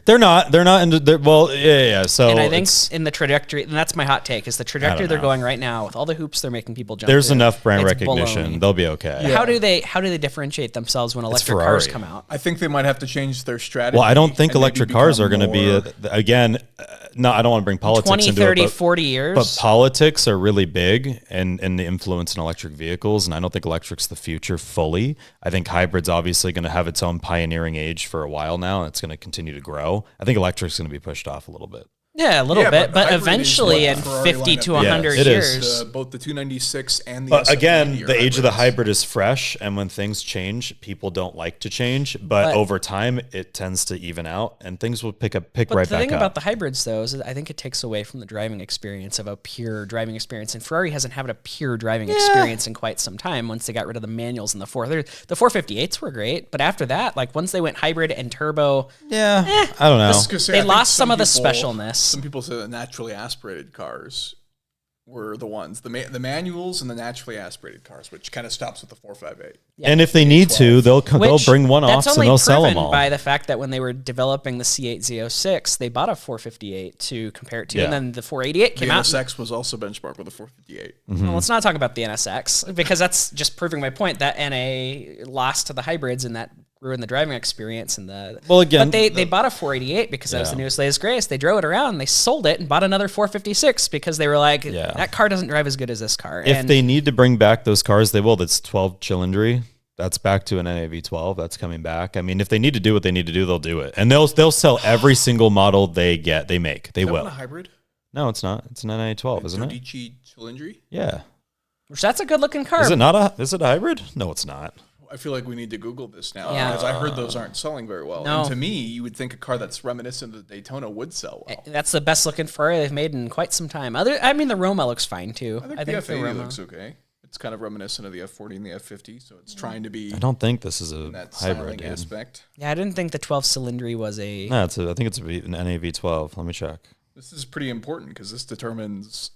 They're not. Well, yeah. So And I think it's- in the trajectory, and that's my hot take, is the trajectory they're know. going right now with all the hoops they're making people jump there's through, enough brand it's recognition. baloney. They'll be okay. How do they differentiate themselves when electric cars Ferrari. come out? I think they might have to change their strategy. Well, I don't think and maybe electric cars become are going to be more- again. No, I don't want to bring politics 20, into 30, it, but 40 years. But politics are really big and the influence in electric vehicles, and I don't think electric's the future fully. I think hybrid's obviously going to have its own pioneering age for a while now, and it's going to continue to grow. I think electric's going to be pushed off a little bit. Yeah, a little Yeah, bit, but hybrid is eventually what in Ferrari 50 to lineup is. 100 Yeah, it is. years. Both the 296 and the But SF90 again, are the age of the hybrids. hybrid is fresh, and when things change, people don't like to change. But over time, it tends to even out, and things will pick But right the back thing up. about the hybrids, though, is that I think it takes away from the driving experience of a pure driving experience. And Ferrari hasn't had a pure driving experience in quite some time once they got rid of the manuals and the 458s were great. But after that, like once they went hybrid and turbo, I don't know. I was gonna say, They I think lost some of the people- specialness. Some people say that naturally aspirated cars were the ones, the manuals and the naturally aspirated cars, which kind of stops with the 458. And if they need to, they'll which bring one off that's and only they'll sell them proven all. by the fact that when they were developing the C8Z06, they bought a 458 to compare it to, Yeah. and then the 488 The came out. NSX was also benchmarked with a 458. Well, let's not talk about the NSX because that's just proving my point that NA lost to the hybrids and that ruined the driving experience. And the Well, again, but they bought a 488 because that was the Yeah. newest latest greatest. They drove it around, they sold it, and bought another 456 because they were like, Yeah. that car doesn't drive as good as this car. If and they need to bring back those cars, they will. That's 12 cylindry. That's back to an NAV12. That's coming back. I mean, if they need to do what they need to do, they'll do it, and they'll sell every single model they make. They Is that will. one a hybrid? No, it's not. It's an NA12, isn't it? Dodici Cylindri? Yeah. which that's a good looking car. Is it not a? Is it a hybrid? No, it's not. I feel like we need to Google this now Yeah. because I heard those aren't selling very well. No. And to me, you would think a car that's reminiscent of the Daytona would sell well. That's the best looking Ferrari they've made in quite some time. I mean, the Roma looks fine too. I think the F80 looks okay. It's kind of reminiscent of the F40 and the F50, so it's trying to be I don't think this is a that hybrid. styling Dude. aspect. Yeah, I didn't think the 12 cylindry was a. No, I think it's an NAV12. Let me check. This is pretty important because this determines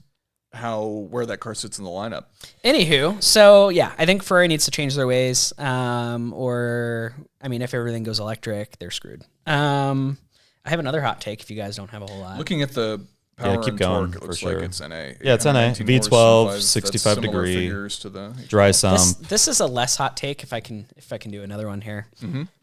where that car sits in the lineup. Anywho, so yeah, I think Ferrari needs to change their ways. Or I mean, if everything goes electric, they're screwed. I have another hot take. If you guys don't have a whole lot, Looking at the power keep and going, torque, it for looks sure. like it's NA. Yeah, it's NA. 819 V12, horse, that's 65 similar degree, figures to the Dry sump. this is a less hot take. If I can do another one here,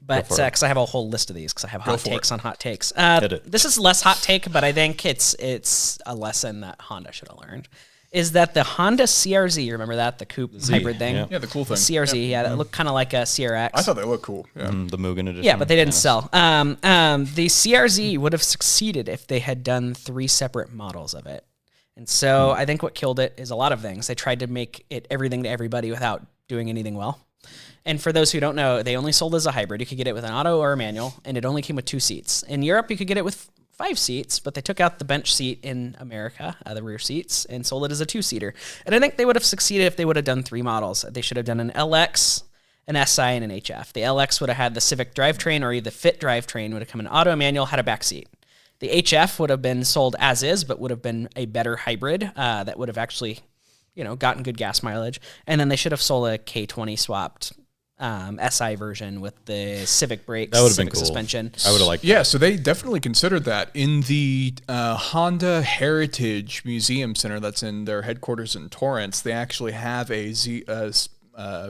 but for it. because I have a whole list of these because I have hot for takes it. on hot takes. Hit it. This is less hot take, but I think it's a lesson that Honda should have learned. Is that the Honda CRZ? You remember that, the coupe hybrid thing? yeah. Yeah, the cool thing. CRZ, yeah, that looked kind of like a CRX. I thought they looked cool. Yeah. The Mugen edition. Yeah, but they didn't sell. The CRZ would have succeeded if they had done 3 separate models of it. And so I think what killed it is a lot of things. They tried to make it everything to everybody without doing anything well. And for those who don't know, they only sold as a hybrid. You could get it with an auto or a manual, and it only came with 2 seats. In Europe, you could get it with 5 seats, but they took out the bench seat in America, the rear seats, and sold it as a 2-seater. And I think they would have succeeded if they would have done 3 models. They should have done an LX, an SI, and an HF. The LX would have had the Civic drivetrain, or the Fit drivetrain would have come in auto, manual, had a back seat. The HF would have been sold as is, but would have been a better hybrid that would have actually, gotten good gas mileage. And then they should have sold a K20 swapped SI version with the Civic brakes, That would have been Civic cool. suspension. I would have liked. Yeah, so they definitely considered that in the Honda Heritage Museum Center that's in their headquarters in Torrance. They actually have a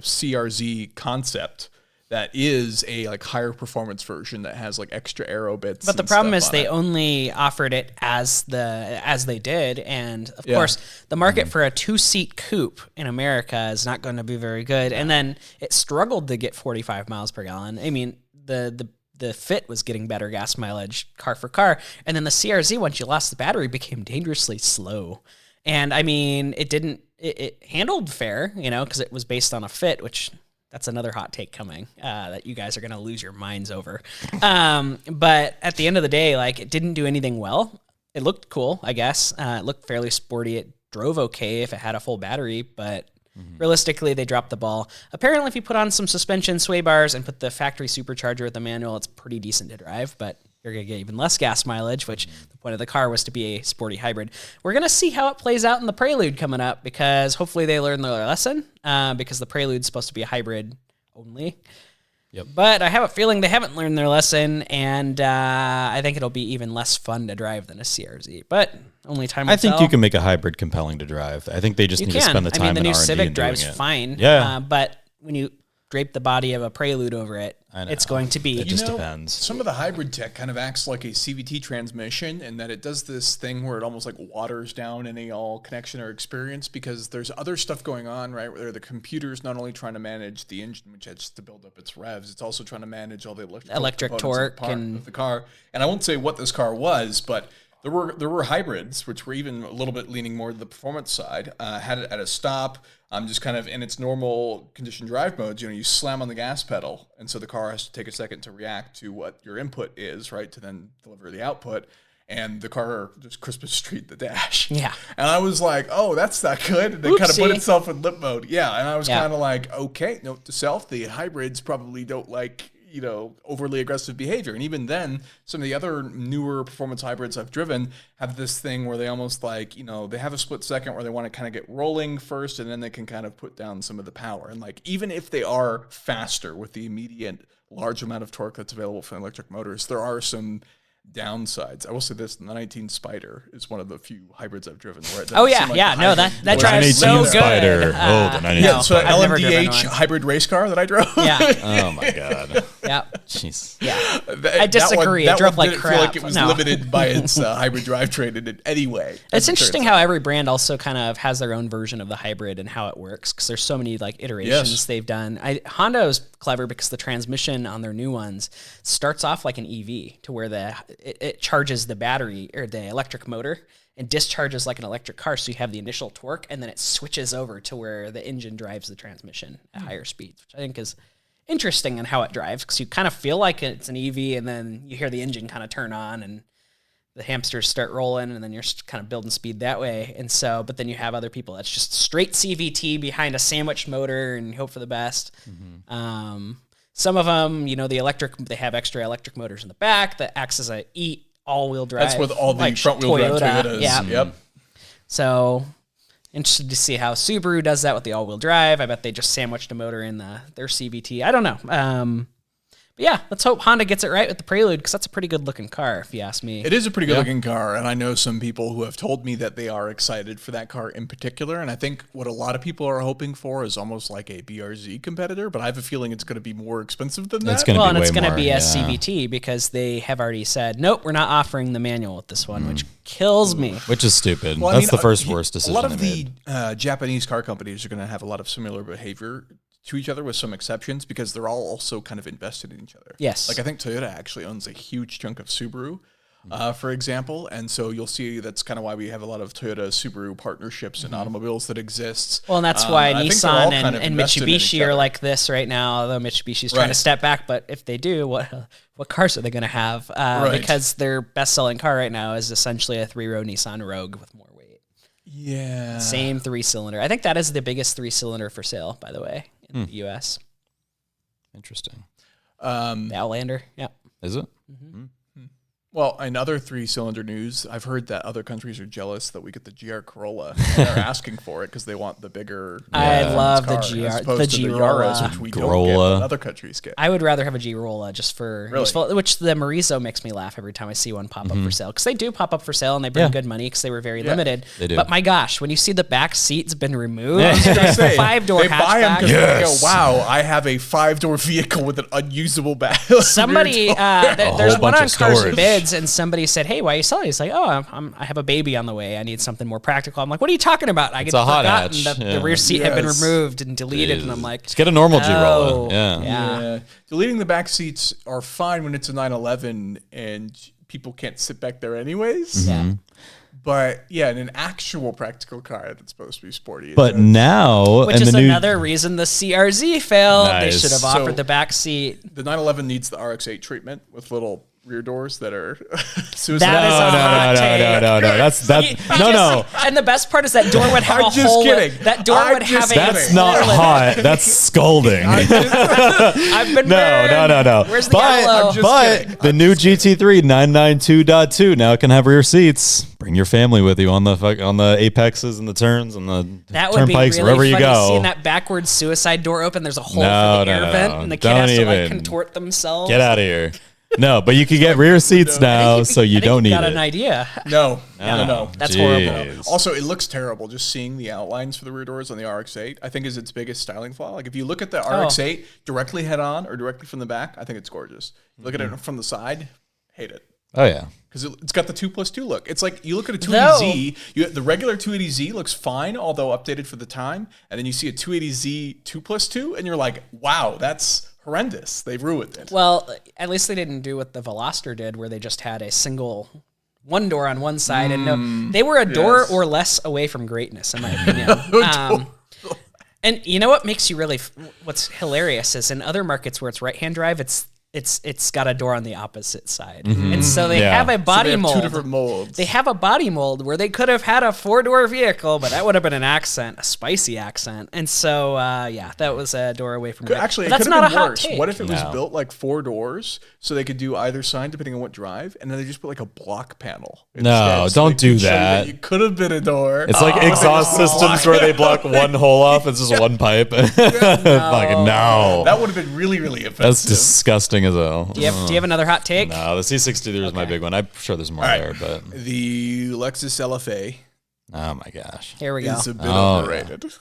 CRZ concept that is a like higher performance version that has like extra aero bits. But the problem is they only offered it as they did, and of course the market for a 2-seat coupe in America is not going to be very good. And then it struggled to get 45 miles per gallon. I mean, the Fit was getting better gas mileage car for car, and then the CRZ, once you lost the battery, became dangerously slow. And I mean, it handled fair, because it was based on a Fit, which that's another hot take coming that you guys are going to lose your minds over. But at the end of the day, like, it didn't do anything well. It looked cool, I guess. It looked fairly sporty. It drove okay if it had a full battery, but realistically, they dropped the ball. Apparently, if you put on some suspension sway bars and put the factory supercharger with the manual, it's pretty decent to drive, but you're going to get even less gas mileage, which the point of the car was to be a sporty hybrid. We're going to see how it plays out in the Prelude coming up, because hopefully they learn their lesson, because the Prelude's supposed to be a hybrid only. Yep. But I have a feeling they haven't learned their lesson, and I think it'll be even less fun to drive than a CRZ. But only time will tell. I think you can make a hybrid compelling to drive. I think they just need to spend the time the in new R&D Civic and doing drives it. fine. Yeah. But when you drape the body of a Prelude over it, it's going to be... It just depends. Some of the hybrid tech kind of acts like a CVT transmission, in that it does this thing where it almost like waters down any all connection or experience, because there's other stuff going on, right? Where the computer's not only trying to manage the engine, which has to build up its revs, it's also trying to manage all the electric torque of the car. And I won't say what this car was, but there were hybrids, which were even a little bit leaning more to the performance side, had it at a stop, just kind of in its normal condition drive modes. You slam on the gas pedal, and so the car has to take a second to react to what your input is, right, to then deliver the output. And the car just Christmas street the dash. Yeah. And I was like, oh, that's not good. And it kind of put itself in lip mode. Yeah. And I was kind of like, okay, note to self, the hybrids probably don't like, overly aggressive behavior. And even then, some of the other newer performance hybrids I've driven have this thing where they almost like, they have a split second where they want to kind of get rolling first, and then they can kind of put down some of the power. And like, even if they are faster with the immediate large amount of torque that's available from electric motors, there are some downsides. I will say this: the 19 Spider is one of the few hybrids I've driven. Where it that drives so good. Spider. The 19 yeah, so Spider. LMDH hybrid race car that I drove. Yeah. Oh my god. Yeah. Jeez. Yeah. I disagree. It drove like crap. Feel like it was limited by its hybrid drivetrain in any way. It's interesting how every brand also kind of has their own version of the hybrid and how it works, because there's so many like iterations they've done. Honda is clever because the transmission on their new ones starts off like an EV, to where it charges the battery or the electric motor and discharges like an electric car, so you have the initial torque, and then it switches over to where the engine drives the transmission at higher speeds, which I think is interesting in how it drives, because you kind of feel like it's an EV, and then you hear the engine kind of turn on and the hamsters start rolling, and then you're kind of building speed that way. And so, but then you have other people that's just straight CVT behind a sandwich motor and hope for the best. Some of them, the electric, they have extra electric motors in the back that acts as a all-wheel drive. That's with all the front-wheel drive Toyotas. Yeah. Yep. So interested to see how Subaru does that with the all-wheel drive. I bet they just sandwiched a motor in their CVT. I don't know. But yeah, let's hope Honda gets it right with the Prelude, because that's a pretty good-looking car, if you ask me. It is a pretty good-looking car, and I know some people who have told me that they are excited for that car in particular, and I think what a lot of people are hoping for is almost like a BRZ competitor, but I have a feeling it's going to be more expensive than that. It's going to be a CVT, because they have already said, nope, we're not offering the manual with this one, which kills me. Which is stupid. Well, that's the first worst decision. A lot of the Japanese car companies are going to have a lot of similar behavior to each other, with some exceptions, because they're all also kind of invested in each other. Yes. Like, I think Toyota actually owns a huge chunk of Subaru, for example. And so you'll see that's kind of why we have a lot of Toyota Subaru partnerships in automobiles that exists. Well, and that's why Nissan and Mitsubishi are like this right now, although Mitsubishi's trying to step back. But if they do, what cars are they going to have? Because their best-selling car right now is essentially a 3-row Nissan Rogue with more weight. Yeah. Same 3-cylinder. I think that is the biggest 3-cylinder for sale, by the way, in the U.S. Interesting. The Outlander, yeah. Is it? Well, in other three-cylinder news, I've heard that other countries are jealous that we get the GR Corolla. And they're asking for it because they want the bigger. I love the car, GR, as opposed the to G-Rolla. Yaris, which we don't get, but other countries get. I would rather have a G-Rolla just for useful, which the Marizo makes me laugh every time I see one pop up for sale, because they do pop up for sale and they bring good money because they were very limited. They do. But my gosh, when you see the back seat's been removed, I was gonna say, 5-door they buy them hatchback. because they go, wow, I have a 5-door vehicle with an unusable back. Somebody, there's whole one bunch on of Cars and storage. Bids, and somebody said, "Hey, why are you selling?" He's like, "Oh, I have a baby on the way. I need something more practical." I'm like, "What are you talking about?" I get a hot forgotten hatch, that yeah. the rear seat had been Yes. removed and deleted, and I'm like, Just get a normal oh, G-Rolla. Yeah. yeah. Deleting the back seats are fine when it's a 911 and people can't sit back there anyways. Yeah. But yeah, in an actual practical car that's supposed to be sporty. But now, Which and is the new, another reason the CRZ failed. They Nice. should have So- offered the back seat. the 911 needs the RX-8 treatment with little rear doors that are suicide. That is a hot take. no. That's no. And the best part is that door would have I'm a just hole. kidding. That door I'm would just have a kidding. That's hole not in it. hot. That's scolding. I've been burned. No. Where's the yellow? just- The new GT3 992.2 now can have rear seats. Bring your family with you on the apexes and the turns and the That would be turnpikes, really wherever you funny, go. seeing that backwards suicide door open. There's a hole No, for the air no, vent, no. and the kid Don't has to like even. contort themselves. Get out of here. No, but you can get rear seats now, so you don't need got it. an idea. No. That's Jeez. horrible. Also, it looks terrible just seeing the outlines for the rear doors on the RX-8. I think is its biggest styling flaw. Like if you look at the RX-8 directly head on or directly from the back, I think it's gorgeous. Look at it from the side, hate it. Oh yeah. Because it's got the 2+2 look. It's like you look at a No. 280Z, the regular 280Z looks fine, although updated for the time. And then you see a 280Z 2+2, and you're like, wow, that's horrendous. They've ruined it. Well, at least they didn't do what the Veloster did, where they just had a single one door on one side, and they were a door or less away from greatness, in my opinion. And you know what makes you really, what's hilarious is in other markets where it's right-hand drive, it's got a door on the opposite side, and so they Yeah. have a So body they have mold. two different molds. They have a body mold where they could have had a 4-door vehicle, but that would have been an accent, a spicy accent. And so, that was a door away from. Actually, but it that's could have not been a hot worse. take. What if it was No. built like 4 doors so they could do either side depending on what drive, and then they just put like a block panel? No, instead, don't they do could show you that. You could have been a door. It's like exhaust systems where they block one hole off. It's just one pipe. Fucking no. That would have been really, really offensive. That's disgusting as hell. Do you have another hot take? No, the C63 is my big one. I'm sure there's more there, but The Lexus LFA oh my gosh. Here we go. is a bit Oh, overrated.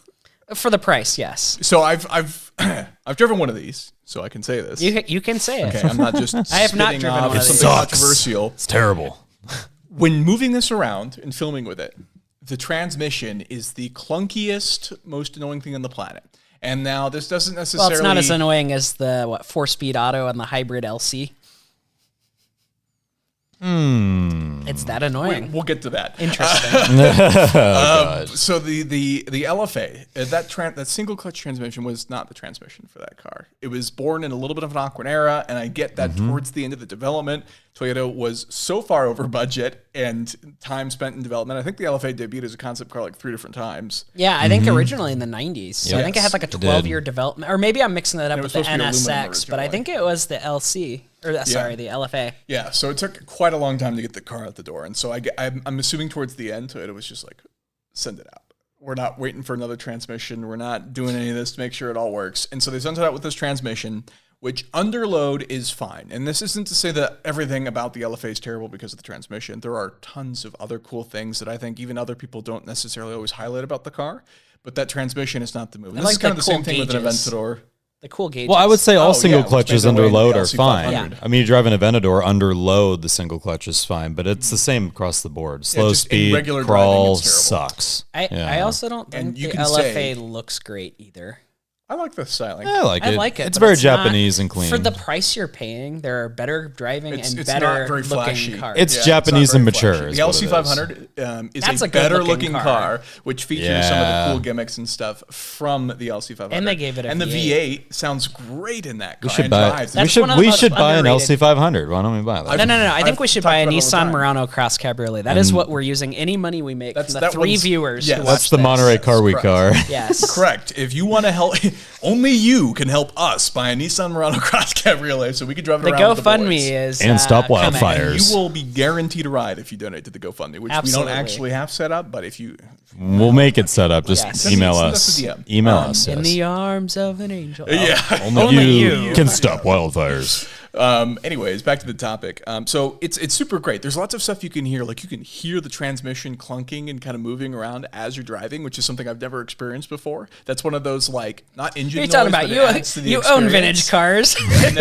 For the price, yes. So I've I've driven one of these, so I can say this. You can say it. Okay, I'm not just I have not spitting driven off one of something these. Sucks. controversial. It's terrible. When moving this around and filming with it, the transmission is the clunkiest, most annoying thing on the planet. And now this doesn't Well, necessarily. it's not as annoying as the 4-speed auto and the hybrid LC. It's that annoying. We'll get to that. Interesting. So the LFA, that single clutch transmission was not the transmission for that car. It was born in a little bit of an awkward era, and I get that towards the end of the development, Toyota was so far over budget and time spent in development. I think the LFA debuted as a concept car like 3 different times. Yeah, I think originally in the 90s. So I think it Yes, had like a did. 12-year development. Or maybe I'm mixing that up it with was the supposed to be aluminum NSX, but I originally. think it was the LC. Or, sorry, the LFA. Yeah, so it took quite a long time to get the car out the door. And so I'm assuming towards the end, Toyota was just like, send it out. We're not waiting for another transmission. We're not doing any of this to make sure it all works. And so they sent it out with this transmission, which under load is fine. And this isn't to say that everything about the LFA is terrible because of the transmission. There are tons of other cool things that I think even other people don't necessarily always highlight about the car. But that transmission is not the move. And this like is kind the of the cool same thing with an gauges. Aventador. The cool gauges. Well, I would say all Oh, single yeah, which clutches made their under way into load the are fine. LC500. I mean, you drive an Aventador under load, the single clutch is fine, but it's the same across the board. Slow just in speed, regular crawl driving, it's terrible. sucks. I also don't And think you the can LFA say- looks great either. I like the styling. I like I it. like it. It's but very not- Japanese and clean. For the price you're paying, there are better driving It's and not better very flashy. looking cars. It's Yeah, Japanese not and very mature. flashy. is The what it is. LC500 is That's a a good better looking looking car. car, which features some of Yeah. the cool gimmicks and stuff from the LC500. And they gave it a And the V8. V8 sounds great in that car. We should and buy. drives. We That's should. one of the We most should buy an underrated. LC500. Why don't we buy that? No. I think I've we should talked buy a about it all the Nissan time. Murano Cross Cabriolet. That is what we're using any money we make from the that 3 one's- viewers yes. who That's watch the this. Monterey car we correct. car. Yes. Correct. If you want to help, only you can help us buy a Nissan Murano Cross Cabriolet so we can drive it The around with the boys. GoFundMe is And stop coming. wildfires. You will be guaranteed a ride if you donate to the GoFundMe, which Absolutely. we don't actually have set up, but if you... We'll make it set up. Just Yes. email Send us. us a DM. Email us. In yes. the arms of an angel. Yeah. Only you can stop wildfires. Anyways, back to the topic. So it's super great. There's lots of stuff you can hear. Like you can hear the transmission clunking and kind of moving around as you're driving, which is something I've never experienced before. That's one of those like not engine What are you noise, talking but about? it adds to the You own experience. vintage cars. And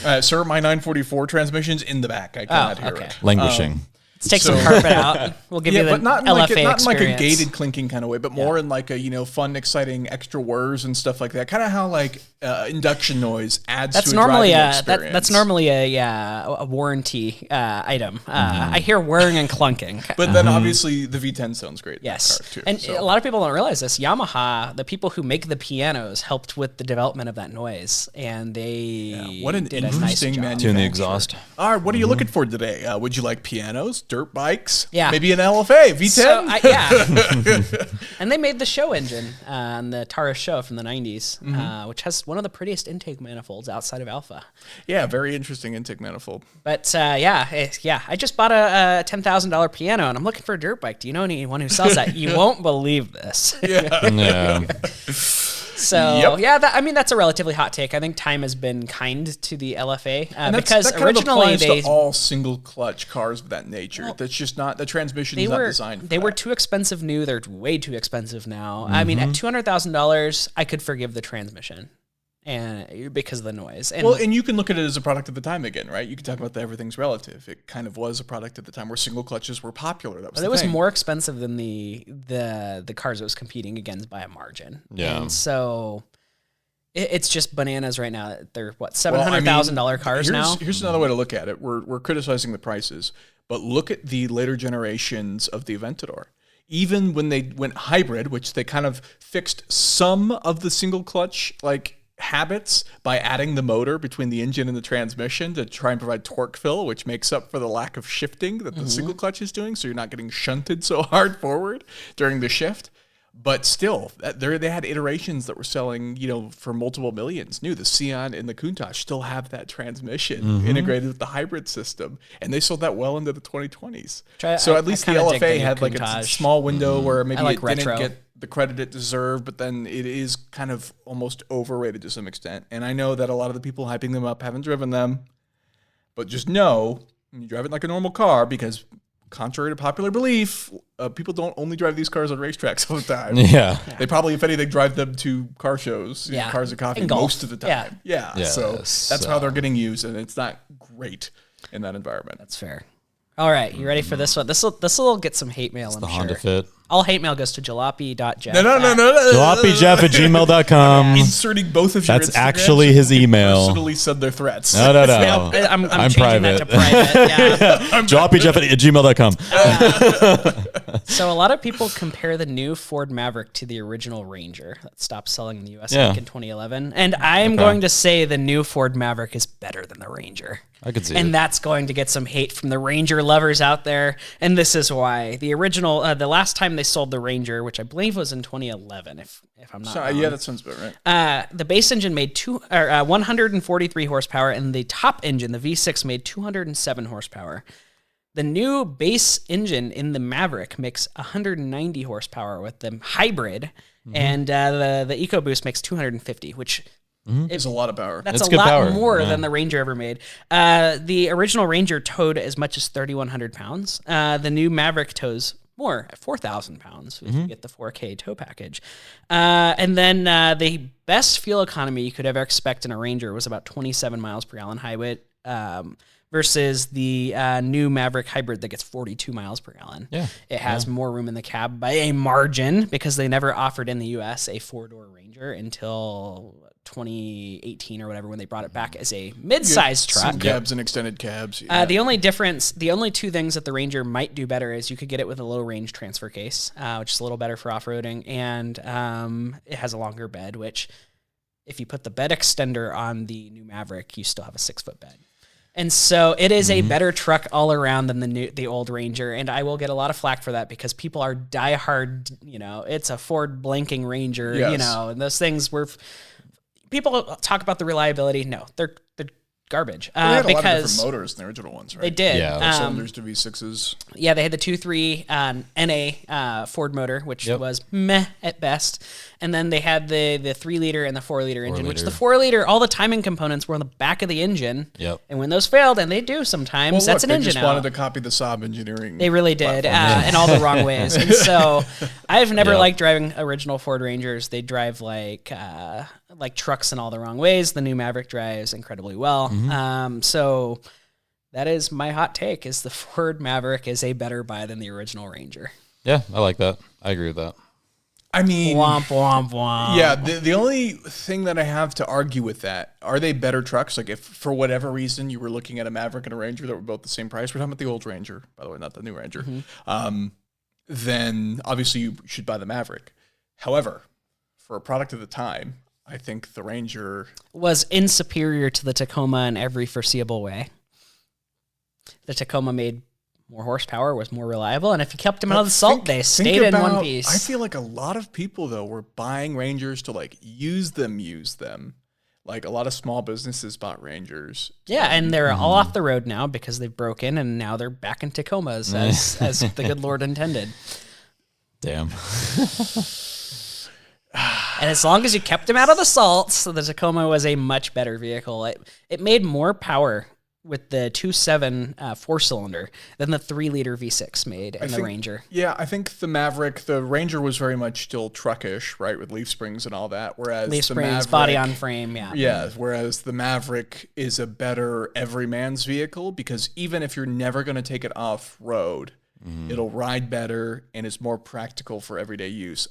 then, sir, my 944 transmission's in the back. I cannot hear okay. it. Languishing. Let's take some carpet out. We'll give you the but not in, LFA like a, not in like a experience. gated clinking kind of way, but more in like a fun, exciting extra whirs and stuff like that. Kind of how like induction noise adds That's to a normally driving a experience. that's normally a warranty item. I hear whirring and clunking. But then obviously the V10 sounds great. In Yes, that car too, and so. a lot of people don't realize this. Yamaha, the people who make the pianos, helped with the development of that noise, and they What an did a nice interesting job. manufacturer. Tune the exhaust. All right, what are you looking for today? Would you like pianos, dirt bikes? Yeah. Maybe an LFA, V10? So, yeah. And they made the show engine on the Taurus show from the 90s, which has one of the prettiest intake manifolds outside of Alpha. Yeah, very interesting intake manifold. But I just bought a $10,000 piano, and I'm looking for a dirt bike. Do you know anyone who sells that? You won't believe this. Yeah. So Yep. that's a relatively hot take. I think time has been kind to the LFA And because that kind originally of applies they to all single clutch cars of that nature. That's just not, the transmission is not designed for they were that. too expensive new. They're way too expensive now. I mean, at $200,000, I could forgive the transmission, and because of the noise. And Well, and you can look at it as a product of the time again, right? You can talk about the everything's relative. It kind of was a product at the time where single clutches were popular. That was it the was thing. more expensive than the cars it was competing against by a margin. Yeah. And so it's just bananas right now. They're what, Well, I mean, $700,000 cars now. Here's another way to look at it. We're criticizing the prices, but look at the later generations of the Aventador. Even when they went hybrid, which they kind of fixed some of the single clutch like habits by adding the motor between the engine and the transmission to try and provide torque fill, which makes up for the lack of shifting that the single clutch is doing. So you're not getting shunted so hard forward during the shift. But still, they had iterations that were selling, for multiple millions. New, the Scion and the Countach still have that transmission integrated with the hybrid system, and they sold that well into the 2020s. So at least the kinda dig the LFA new had like a Countach. small window where maybe like it retro. didn't get the credit it deserved, but then it is kind of almost overrated to some extent. And I know that a lot of the people hyping them up haven't driven them, but just know when you drive it like a normal car, because contrary to popular belief, people don't only drive these cars on racetracks all the time. Yeah. They probably, if anything, drive them to car shows, Yeah. Cars and Coffee And golf. most of the time. Yeah. So Yes. that's how they're getting used, and it's not great in that environment. That's fair. All right, you ready for this one? This will get some hate mail, I'm The sure. Honda Fit. All hate mail goes to jalopy.jeff. No. JalopiJeff@gmail.com. Inserting both of your That's Instagrams, actually his email. personally said their threats. No. I'm I'm changing that to private. private. Yeah. JalopiJeff@gmail.com. So a lot of people compare the new Ford Maverick to the original Ranger that stopped selling in the U.S. Yeah. in 2011. And I'm going to say the new Ford Maverick is better than the Ranger. I could see And it. that's going to get some hate from the Ranger lovers out there. And this is why. The original, the last time they sold the Ranger, which I believe was in 2011, if I'm not wrong. Yeah, that sounds about right. The base engine made 143 horsepower, and the top engine, the V6, made 207 horsepower. The new base engine in the Maverick makes 190 horsepower with the hybrid, and the EcoBoost makes 250, which It's a lot of power. that's It's a good lot power, more yeah. than the Ranger ever made. The original Ranger towed as much as 3,100 pounds. The new Maverick tows more, at 4,000 pounds, if you get the 4K tow package. And then the best fuel economy you could ever expect in a Ranger was about 27 miles per gallon hybrid, versus the new Maverick Hybrid that gets 42 miles per gallon. Yeah. It has more room in the cab by a margin, because they never offered in the U.S. a four-door Ranger until 2018 or whatever, when they brought it back as a mid-sized truck. Some cabs and extended cabs. The only difference, the only two things that the Ranger might do better is you could get it with a low-range transfer case, which is a little better for off-roading, and it has a longer bed, which if you put the bed extender on the new Maverick, you still have a 6-foot bed. And so it is a better truck all around than the old Ranger, and I will get a lot of flack for that because people are diehard. It's a Ford blanking Ranger, and those things were. People talk about the reliability. No, they're garbage. They had a lot of because different motors in the original ones, right? they did. Yeah. Cylinders to V6s. Yeah, they had the 2.3 NA Ford motor, which was meh at best. And then they had the 3-liter and the 4-liter engine, which the 4-liter, all the timing components were on the back of the engine. Yep. And when those failed, and they do sometimes, that's an engine They just wanted to copy the Saab engineering. They really did, in all the wrong ways. And so I've never liked driving original Ford Rangers. They drive like trucks in all the wrong ways. The new Maverick drives incredibly well. So that is my hot take, is the Ford Maverick is a better buy than the original Ranger. Yeah, I like that. I agree with that. I mean, womp, womp, womp. Yeah, the only thing that I have to argue with that, are they better trucks? Like if for whatever reason you were looking at a Maverick and a Ranger that were both the same price, we're talking about the old Ranger, by the way, not the new Ranger, then obviously you should buy the Maverick. However, for a product of the time, I think the Ranger was insuperior to the Tacoma in every foreseeable way. The Tacoma made more horsepower, was more reliable, and if you kept them out of the salt, they stayed in one piece. I feel like a lot of people, though, were buying Rangers to, like, use them. Like, a lot of small businesses bought Rangers. Yeah, and they're all off the road now because they've broken, and now they're back in Tacomas, as the good Lord intended. Damn. And as long as you kept them out of the salt, so the Tacoma was a much better vehicle. It made more power with the 2.7 4-cylinder than the 3-liter V6 made in the Ranger. Yeah, I think the Ranger was very much still truckish, right, with leaf springs and all that. Whereas leaf the springs, Maverick, body on frame, yeah. Yeah, whereas the Maverick is a better everyman's vehicle because even if you're never going to take it off road, it'll ride better and is more practical for everyday use.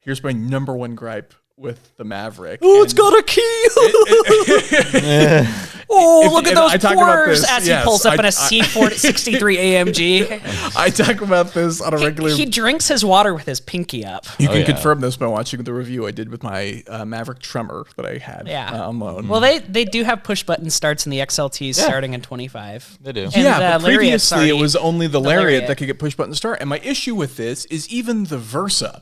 Here's my number one gripe with the Maverick. Oh, it's got a key. Look at those pores as he pulls up in a C63 AMG. I talk about this on a regular... He drinks his water with his pinky up. You can confirm this by watching the review I did with my Maverick Tremor that I had on loan. Well, they do have push-button starts in the XLTs starting in 25. They do. And, but previously it was only the Lariat that could get push-button start. And my issue with this is even the Versa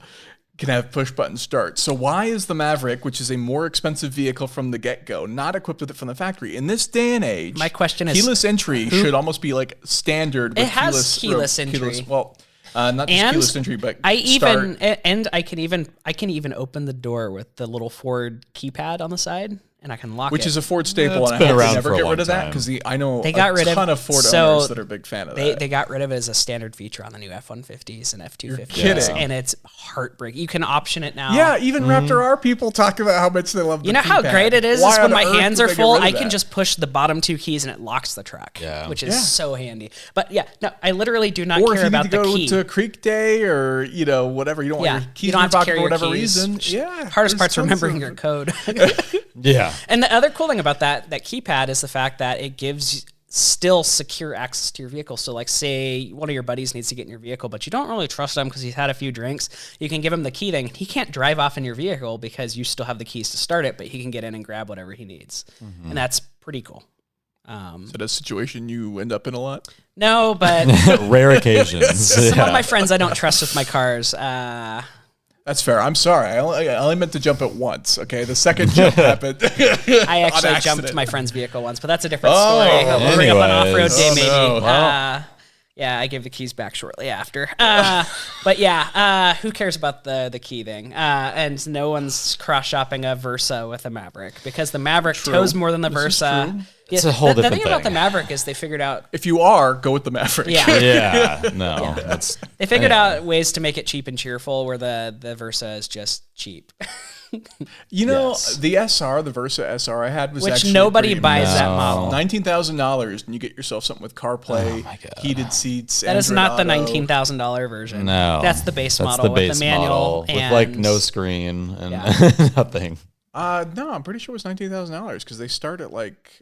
can have push-button start. So why is the Maverick, which is a more expensive vehicle from the get-go, not equipped with it from the factory? In this day and age, my question is, keyless entry should almost be like standard. With it has keyless entry. Not just keyless entry, but I can even open the door with the little Ford keypad on the side, and I can lock it. Which is a Ford staple, it's and been I around never for a get long rid of that time. because I know they got a rid ton of Ford owners that are a big fan of that. They got rid of it as a standard feature on the new F-150s and F-250s. You're kidding. And it's heartbreaking. You can option it now. Yeah, even Raptor R people talk about how much they love the You know how keypad. great it is Why when on my earth hands would are they get full, rid of I can that? just push the bottom two keys and it locks the truck, which is Yeah. so handy. But yeah, no, I literally do not Or if care you about need to the go key. to a creek day or, whatever, you don't want your keys you don't in have your to pocket carry for your whatever keys. reason. Yeah. Hardest there's part's tons remembering of- your code. Yeah. And the other cool thing about that keypad is the fact that it gives still secure access to your vehicle. So like say one of your buddies needs to get in your vehicle, but you don't really trust him because he's had a few drinks. You can give him the key thing. He can't drive off in your vehicle because you still have the keys to start it, but he can get in and grab whatever he needs. And that's pretty cool. Is that a situation you end up in a lot? No, but Rare occasions. some of my friends I don't trust with my cars. That's fair. I'm sorry. I only meant to jump it once. Okay, the second jump happened. I actually on jumped accident. my friend's vehicle once, but that's a different story. We'll bring up an off-road day, maybe. no. Yeah, I gave the keys back shortly after. But yeah, who cares about the key thing? And no one's cross-shopping a Versa with a Maverick because the Maverick tows more than the Versa. It's a whole the different thing about thing. the Maverick is they figured out. If you are, go with the Maverick. Yeah. Yeah. No. That's They figured out ways to make it cheap and cheerful, where the Versa is just cheap. The SR, the Versa SR I had was Which actually nobody pretty buys impressive. that model. $19,000 and you get yourself something with CarPlay, heated seats. That is Android not the Auto. $19,000 version. no. That's the base That's model the base with the manual model with and like no screen and nothing. No, I'm pretty sure it was $19,000 because they start at like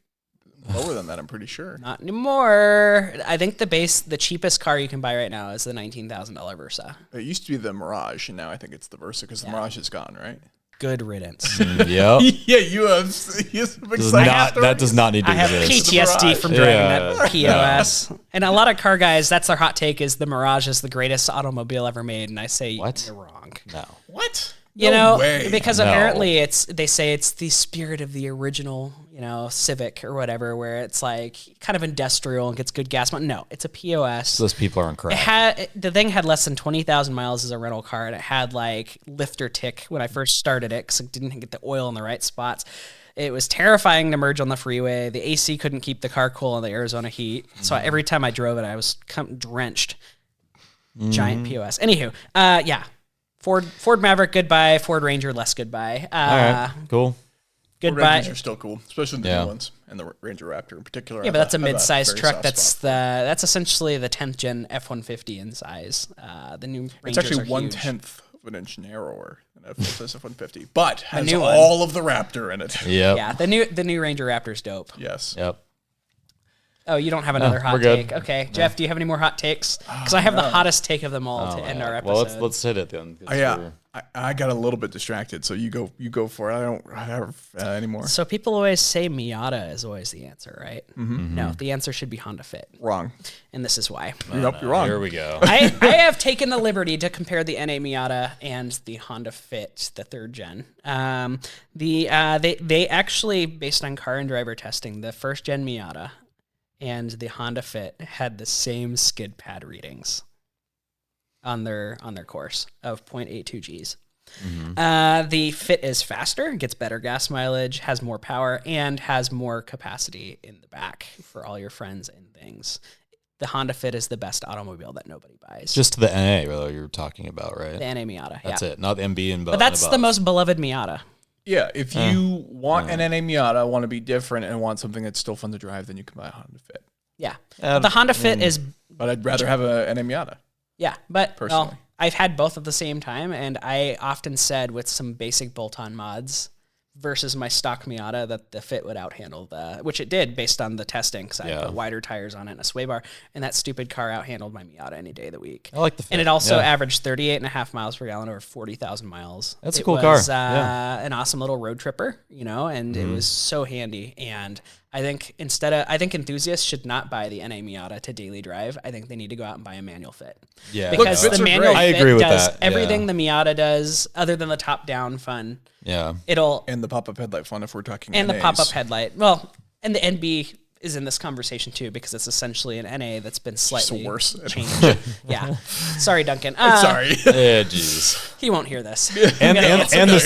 lower than that. I'm pretty sure. Not anymore. I think the cheapest car you can buy right now is the $19,000 Versa. It used to be the Mirage, and now I think it's the Versa because the Mirage is gone, right? good riddance. Yep. Yeah, you have some exciting That does not need to I have exist. PTSD from driving Yeah. that POS. And a lot of car guys, that's their hot take is the Mirage is the greatest automobile ever made. And I say, What? you're wrong. No. What? You No know, way. because No. apparently they say it's the spirit of the original, Civic or whatever, where it's like kind of industrial and gets good gas. No, it's a POS. Those people aren't correct. The thing had less than 20,000 miles as a rental car, and it had like lifter tick when I first started it because it didn't get the oil in the right spots. It was terrifying to merge on the freeway. The AC couldn't keep the car cool in the Arizona heat. So every time I drove it, I was drenched. Giant POS. Anywho, yeah. Ford Maverick, goodbye. Ford Ranger, less goodbye. All right. Cool. Goodbye. Goodbye. Rangers are still cool, especially the new ones, and the Ranger Raptor in particular. Yeah, but that's a I have mid-sized very truck. soft That's spot. that's essentially the 10th gen F-150 in size. The new Rangers It's actually are huge. 1/10 of an inch narrower than F-150, but has new one. all of the Raptor in it. Yep. Yeah, the new Ranger Raptor's dope. Yes. Yep. Oh, you don't have another hot we're good. take. Okay, Jeff, do you have any more hot takes? Because I have the hottest take of them all to end our episode. Well, let's hit it then. 'cause Yeah. we're- I got a little bit distracted, so you go for it. I don't have anymore. So people always say Miata is always the answer, right? No, the answer should be Honda Fit, Wrong. and this is why. Nope, you're wrong. Here we go. I have taken the liberty to compare the NA Miata and the Honda Fit, the 3rd gen. They actually, based on car and driver testing, the 1st gen Miata and the Honda Fit had the same skid pad readings on their course of 0.82 Gs. The Fit is faster, gets better gas mileage, has more power, and has more capacity in the back for all your friends and things. The Honda Fit is the best automobile that nobody buys. Just the NA really you're talking about, right? the NA Miata. That's yeah. it, not the MB and But that's the most beloved Miata. Yeah, if you want an NA Miata, want to be different, and want something that's still fun to drive, then you can buy a Honda Fit. Yeah. But the Honda Fit is, But I'd rather have a NA Miata. yeah. But Personally. well, I've had both at the same time, and I often said with some basic bolt-on mods versus my stock Miata that the Fit would outhandle which it did based on the testing, because I put wider tires on it and a sway bar, and that stupid car outhandled my Miata any day of the week. I like the Fit. And it also yeah. averaged 38.5 miles per gallon over 40,000 miles. That's a It cool was, car. An awesome little road tripper, and it was so handy. And I think enthusiasts should not buy the NA Miata to daily drive. I think they need to go out and buy a manual Fit. Yeah. Because Fits the are manual great. I Fit agree with does that, everything yeah. the Miata does, other than the top-down fun. Yeah. And the pop-up headlight fun if we're talking the NAs. pop-up headlight. Well, and the NB is in this conversation too, because it's essentially an NA that's been slightly worse. changed. Yeah. Sorry, Duncan. Sorry. Yeah, jeez. He won't hear this. And the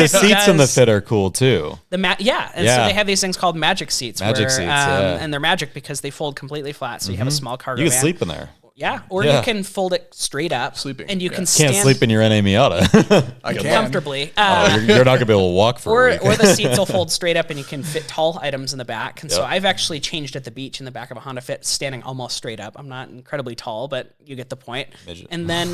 seats in the Fit are cool too. So Yeah. they have these things called magic seats. Magic seats, yeah. And they're magic because they fold completely flat, so you have a small cargo You can van. sleep in there. Yeah, or Yeah. you can fold it straight up. Sleeping, And you yeah. can stand Can't sleep in your NA Miata. I can. comfortably. You're not gonna be able to walk for a week. Or the seats will fold straight up and you can fit tall items in the back. And so Yep. I've actually changed at the beach in the back of a Honda Fit, standing almost straight up. I'm not incredibly tall, but you get the point. Midget. And then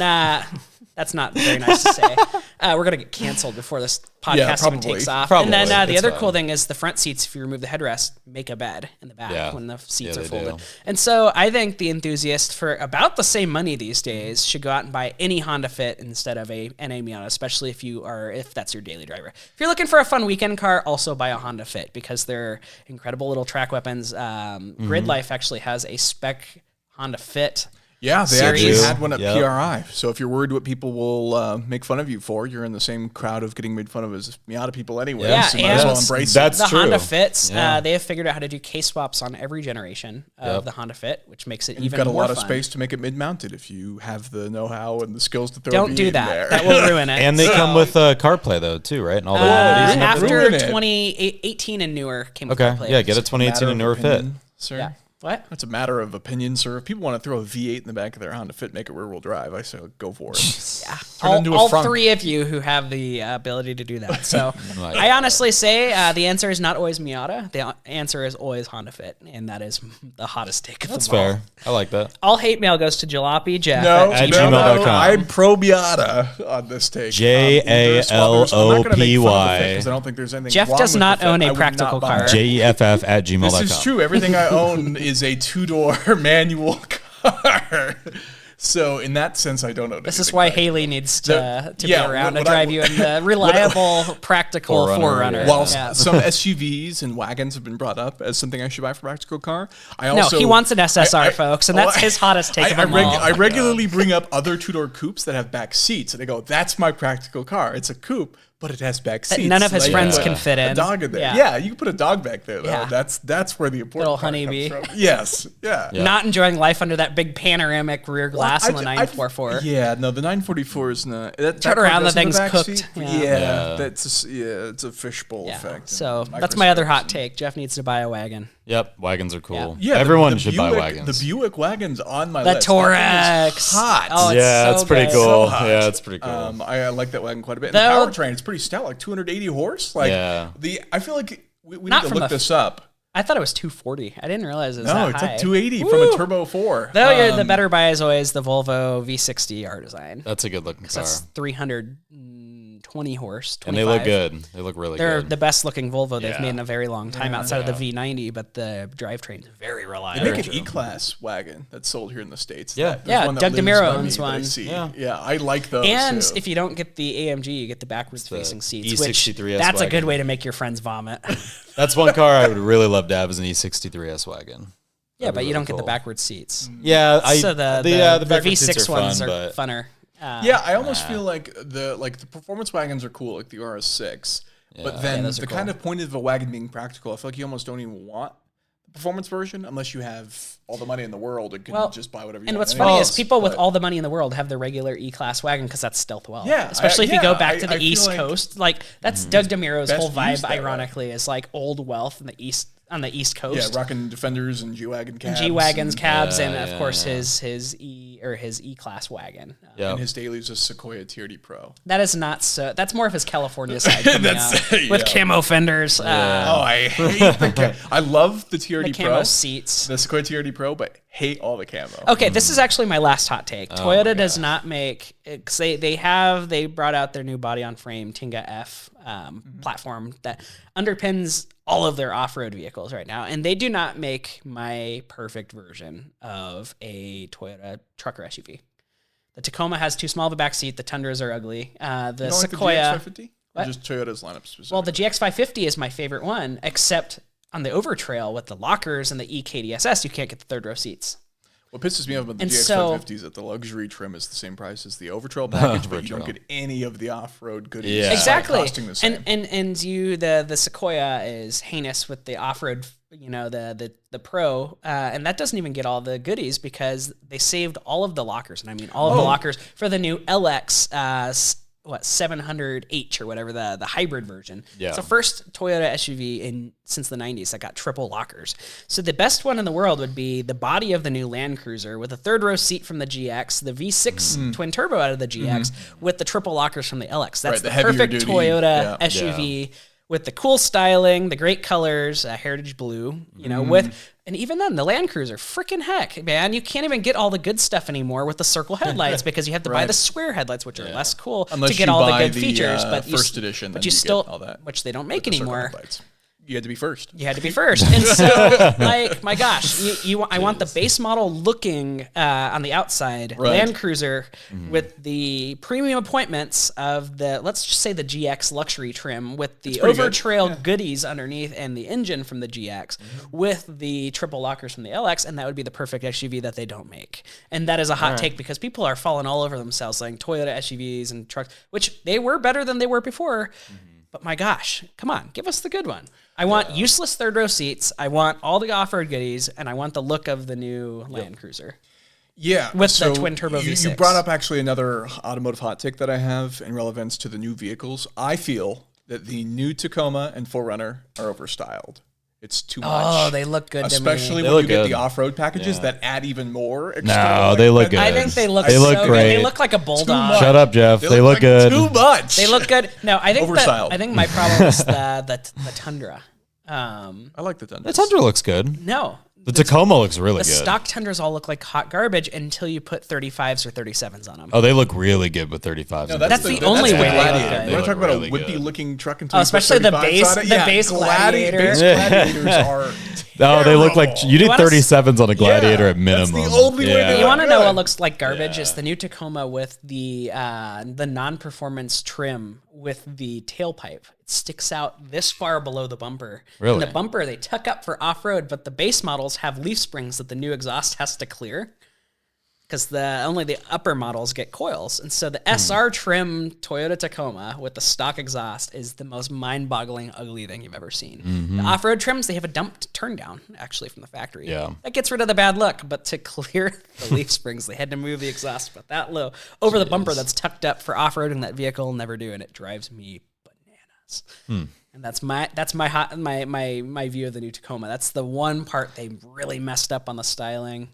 that's not very nice to say. We're going to get canceled before this podcast even probably. takes off. Probably. And then the It's other fine. cool thing is the front seats, if you remove the headrest, make a bed in the back Yeah. when the seats Yeah, are they folded. do. And so I think the enthusiast for about the same money these days should go out and buy any Honda Fit instead of a NA Miata, especially if that's your daily driver. If you're looking for a fun weekend car, also buy a Honda Fit because they're incredible little track weapons. Grid Life actually has a spec Honda Fit. Yeah, they Series. actually had one at Yep. PRI. So if you're worried what people will make fun of you for, you're in the same crowd of getting made fun of as Miata people anyway. Yeah, so you might as well and embrace that's The true. Honda Fits, Yeah. they have figured out how to do case swaps on every generation of Yep. the Honda Fit, which makes it it. You've even got a more lot of fun. space to make it mid-mounted if you have the know-how and the skills to throw a Don't V8 do in that. there. That will ruin it. And they So, come with CarPlay though too, right? And all the after ruin it. 2018 and newer came with Okay, CarPlay. yeah, get a Matter 2018 of and newer Fit. opinion, sir. Yeah. What? That's a matter of opinion, sir. If people want to throw a V8 in the back of their Honda Fit, make it rear-wheel drive, I say go for it. Yeah. Turn it into a All frunk. three of you who have the ability to do that. So Right. I honestly say the answer is not always Miata. The answer is always Honda Fit, and that is the hottest take of That's them all. fair. I like that. All hate mail goes to Jalopy Jeff. No, At no, gmail.com. no, I'm pro Miata on this take. JALOPY. Because I don't think there's anything Jeff wrong does with not the Fit. own a I would practical not buy car. it. JEFF@gmail.com. This is true. Everything I own is a two-door manual car. So in that sense, I don't know. This is why Haley needs to be around to drive you in the reliable, practical Forerunner. While some SUVs and wagons have been brought up as something I should buy for a practical car, he wants an SSR, folks, and that's his hottest take of them all. I regularly bring up other two-door coupes that have back seats, and they go, "That's my practical car. It's a coupe, but it has back seats." None of his friends can fit in. A dog in there. Yeah, you can put a dog back there, though. Yeah. That's where the important Little part honeybee. comes from. Yes. Yeah. Not enjoying life under that big panoramic rear glass on the 944. Yeah, no, the 944 is not. Turn around, the thing's cooked. It's a fishbowl effect. So that's my other hot take. Jeff needs to buy a wagon. Yep, wagons are cool. Yeah, everyone should buy wagons. The Buick wagon's on my list. list. The Torex. Hot. Oh, it's pretty cool. Yeah, it's pretty cool. I like that wagon quite a bit. And the powertrain, it's pretty stout, like 280 horse. Like I feel like we need to look this up. I thought it was 240. I didn't realize it was that high. No, it's like 280 from a Turbo 4. Though the better buy is always the Volvo V60 R Design. That's a good looking car. That's 320 horse, 25. And they look good. They look really good. They're the best looking Volvo they've made in a very long time outside of the V90, but the drivetrain is very reliable. They make an E-Class wagon that's sold here in the States. Yeah. Doug DeMiro owns one. Yeah, I like those. And too. if you don't get the AMG, you get the backwards facing seats, E63S that's wagon. a good way to make your friends vomit. That's one car I would really love to have is an E63S wagon. Yeah, but you don't get the backwards seats. Yeah, so the V6 ones are funner. I almost feel like the performance wagons are cool, like the RS6. But then the kind of point of a wagon being practical, I feel like you almost don't even want the performance version unless you have all the money in the world and can just buy whatever you want. And what's funny is people with all the money in the world have the regular E-Class wagon because that's stealth well. Yeah, especially if you go back to the East Coast. Like that's Doug DeMiro's whole vibe, ironically, is like old wealth in the East. On the East Coast, rocking Defenders and G-Wagon cabs, and of course his E-Class wagon. And his daily's a Sequoia TRD Pro. That is not so. That's more of his California side coming out with camo fenders. I hate the I love the TRD the Pro camo seats, the Sequoia TRD Pro, but hate all the camo. Okay, this is actually my last hot take. Toyota does not make because they brought out their new body on frame Tinga F platform that underpins all of their off-road vehicles right now, and they do not make my perfect version of a Toyota trucker SUV. The Tacoma has too small of a back seat. The Tundras are ugly. The Sequoia, like the GX550? Or just Toyota's lineup specifically? Well, the GX550 is my favorite one, except on the Overtrail with the lockers and the EKDSS, you can't get the third row seats. What pisses me off about the GX550 is that the luxury trim is the same price as the Overtrail package, but you don't get any of the off-road goodies. Yeah. Exactly. Costing the same. And the Sequoia is heinous with the off-road, the Pro, and that doesn't even get all the goodies because they saved all of the lockers, and I mean all of the lockers for the new LX 700H or whatever, the hybrid version. Yeah. It's the first Toyota SUV since the 90s that got triple lockers. So the best one in the world would be the body of the new Land Cruiser with a third row seat from the GX, the V6 twin turbo out of the GX with the triple lockers from the LX. That's the perfect Toyota SUV with the cool styling, the great colors, heritage blue, and even then, the Land Cruiser, freaking heck, man, you can't even get all the good stuff anymore with the circle headlights because you have to buy the square headlights, which are less cool to get all the good features. But first edition, but you still, which they don't make anymore. You had to be first. You had to be first. And so, like, my gosh, I want the base model looking on the outside Land Cruiser with the premium appointments of let's just say the GX luxury trim with the Overtrail goodies underneath and the engine from the GX with the triple lockers from the LX, and that would be the perfect SUV that they don't make. And that is a hot take because people are falling all over themselves saying Toyota SUVs and trucks, which they were better than they were before. But my gosh, come on, give us the good one. I want useless third row seats. I want all the off-road goodies, and I want the look of the new Land Cruiser. Yeah. With the twin turbo V6. You brought up actually another automotive hot take that I have in relevance to the new vehicles. I feel that the new Tacoma and 4Runner are overstyled. It's too much. Oh, they look good especially to me. when you get the off-road packages that add even more. No, they look good. I think they look great. Good. They look like a bulldog. Shut up, Jeff. They look good. Too much. They look good. No, I think overstyled. I think my problem is the Tundra. I like the Tundra. The Tundra looks good. No, The Tacoma looks really the good. stock Tundras all look like hot garbage until you put 35s or 37s on them. Oh, they look really good with 35s. No, that's the only way they look good. You want to talk about really a wimpy good. looking truck until especially the base, Gladiator. Base Gladiators are. No, they look like you need 37s on a Gladiator at minimum. That's the only way they You want to know good. what looks like garbage? It's the new Tacoma with the non-performance trim with the tailpipe. It sticks out this far below the bumper. Really? And the bumper they tuck up for off-road, but the base models have leaf springs that the new exhaust has to clear. Because only the upper models get coils. And so the SR trim Toyota Tacoma with the stock exhaust is the most mind-boggling ugly thing you've ever seen. The off-road trims, they have a dumped turn down, actually, from the factory. Yeah. That gets rid of the bad look, but to clear the leaf springs, they had to move the exhaust but that low over the bumper that's tucked up for off-roading that vehicle will never do, and it drives me bananas. And that's my view of the new Tacoma. That's the one part they really messed up on the styling.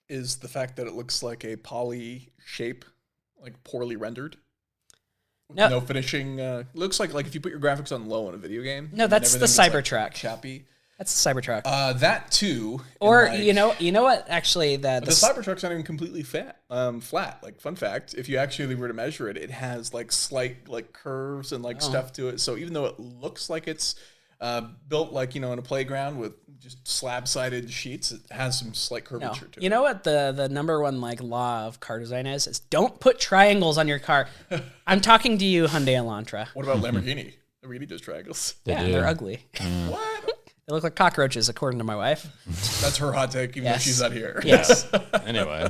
Is the fact that it looks like a poly shape, like poorly rendered. No finishing. Looks like if you put your graphics on low in a video game. No, that's the Cybertruck. Chappy. That's the Cybertruck. That too. Or you know what? Actually, the Cybertruck's not even completely flat. Like fun fact, if you actually were to measure it, it has like slight curves and stuff to it. So even though it looks like it's built in a playground with just slab-sided sheets, it has some slight curvature to it. You know what the number one law of car design is don't put triangles on your car. I'm talking to you, Hyundai Elantra. What about Lamborghini? Lamborghini does triangles. They're ugly. What? They look like cockroaches, according to my wife. That's her hot take, even though she's not here. Yes. Anyway.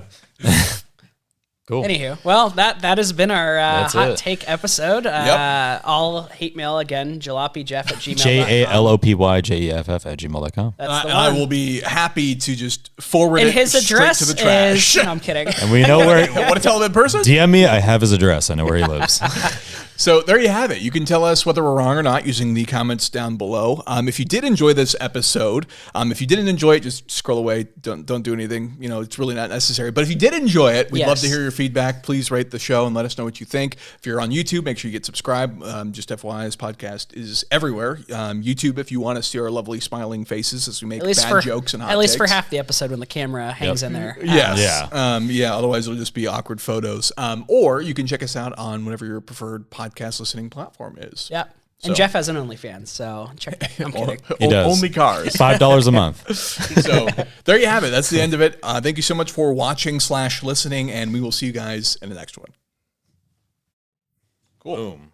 Cool. Anywho, well, that has been our hot take episode. All hate mail again, jalopyjeff@gmail.com. JALOPYJEFF@gmail.com. That's the I one. will be happy to just forward And it his straight address to the trash. is... No, I'm kidding. And we know where. Want to tell him in person? DM me. I have his address. I know where he lives. So there you have it. You can tell us whether we're wrong or not using the comments down below. If you did enjoy this episode, if you didn't enjoy it, just scroll away. Don't do anything. It's really not necessary. But if you did enjoy it, we'd love to hear your feedback. Please rate the show and let us know what you think. If you're on YouTube, make sure you get subscribed. Just FYI, this podcast is everywhere. YouTube, if you want to see our lovely smiling faces as we make bad jokes and hot At least takes. for half the episode when the camera hangs in there. Yes. Otherwise, it'll just be awkward photos. Or you can check us out on whatever your preferred podcast listening platform is. Yep. And Jeff has an OnlyFans, so check that. I'm kidding. He does. Only cars. $5 a month. So there you have it. That's the end of it. Thank you so much for watching/listening, and we will see you guys in the next one. Cool. Boom.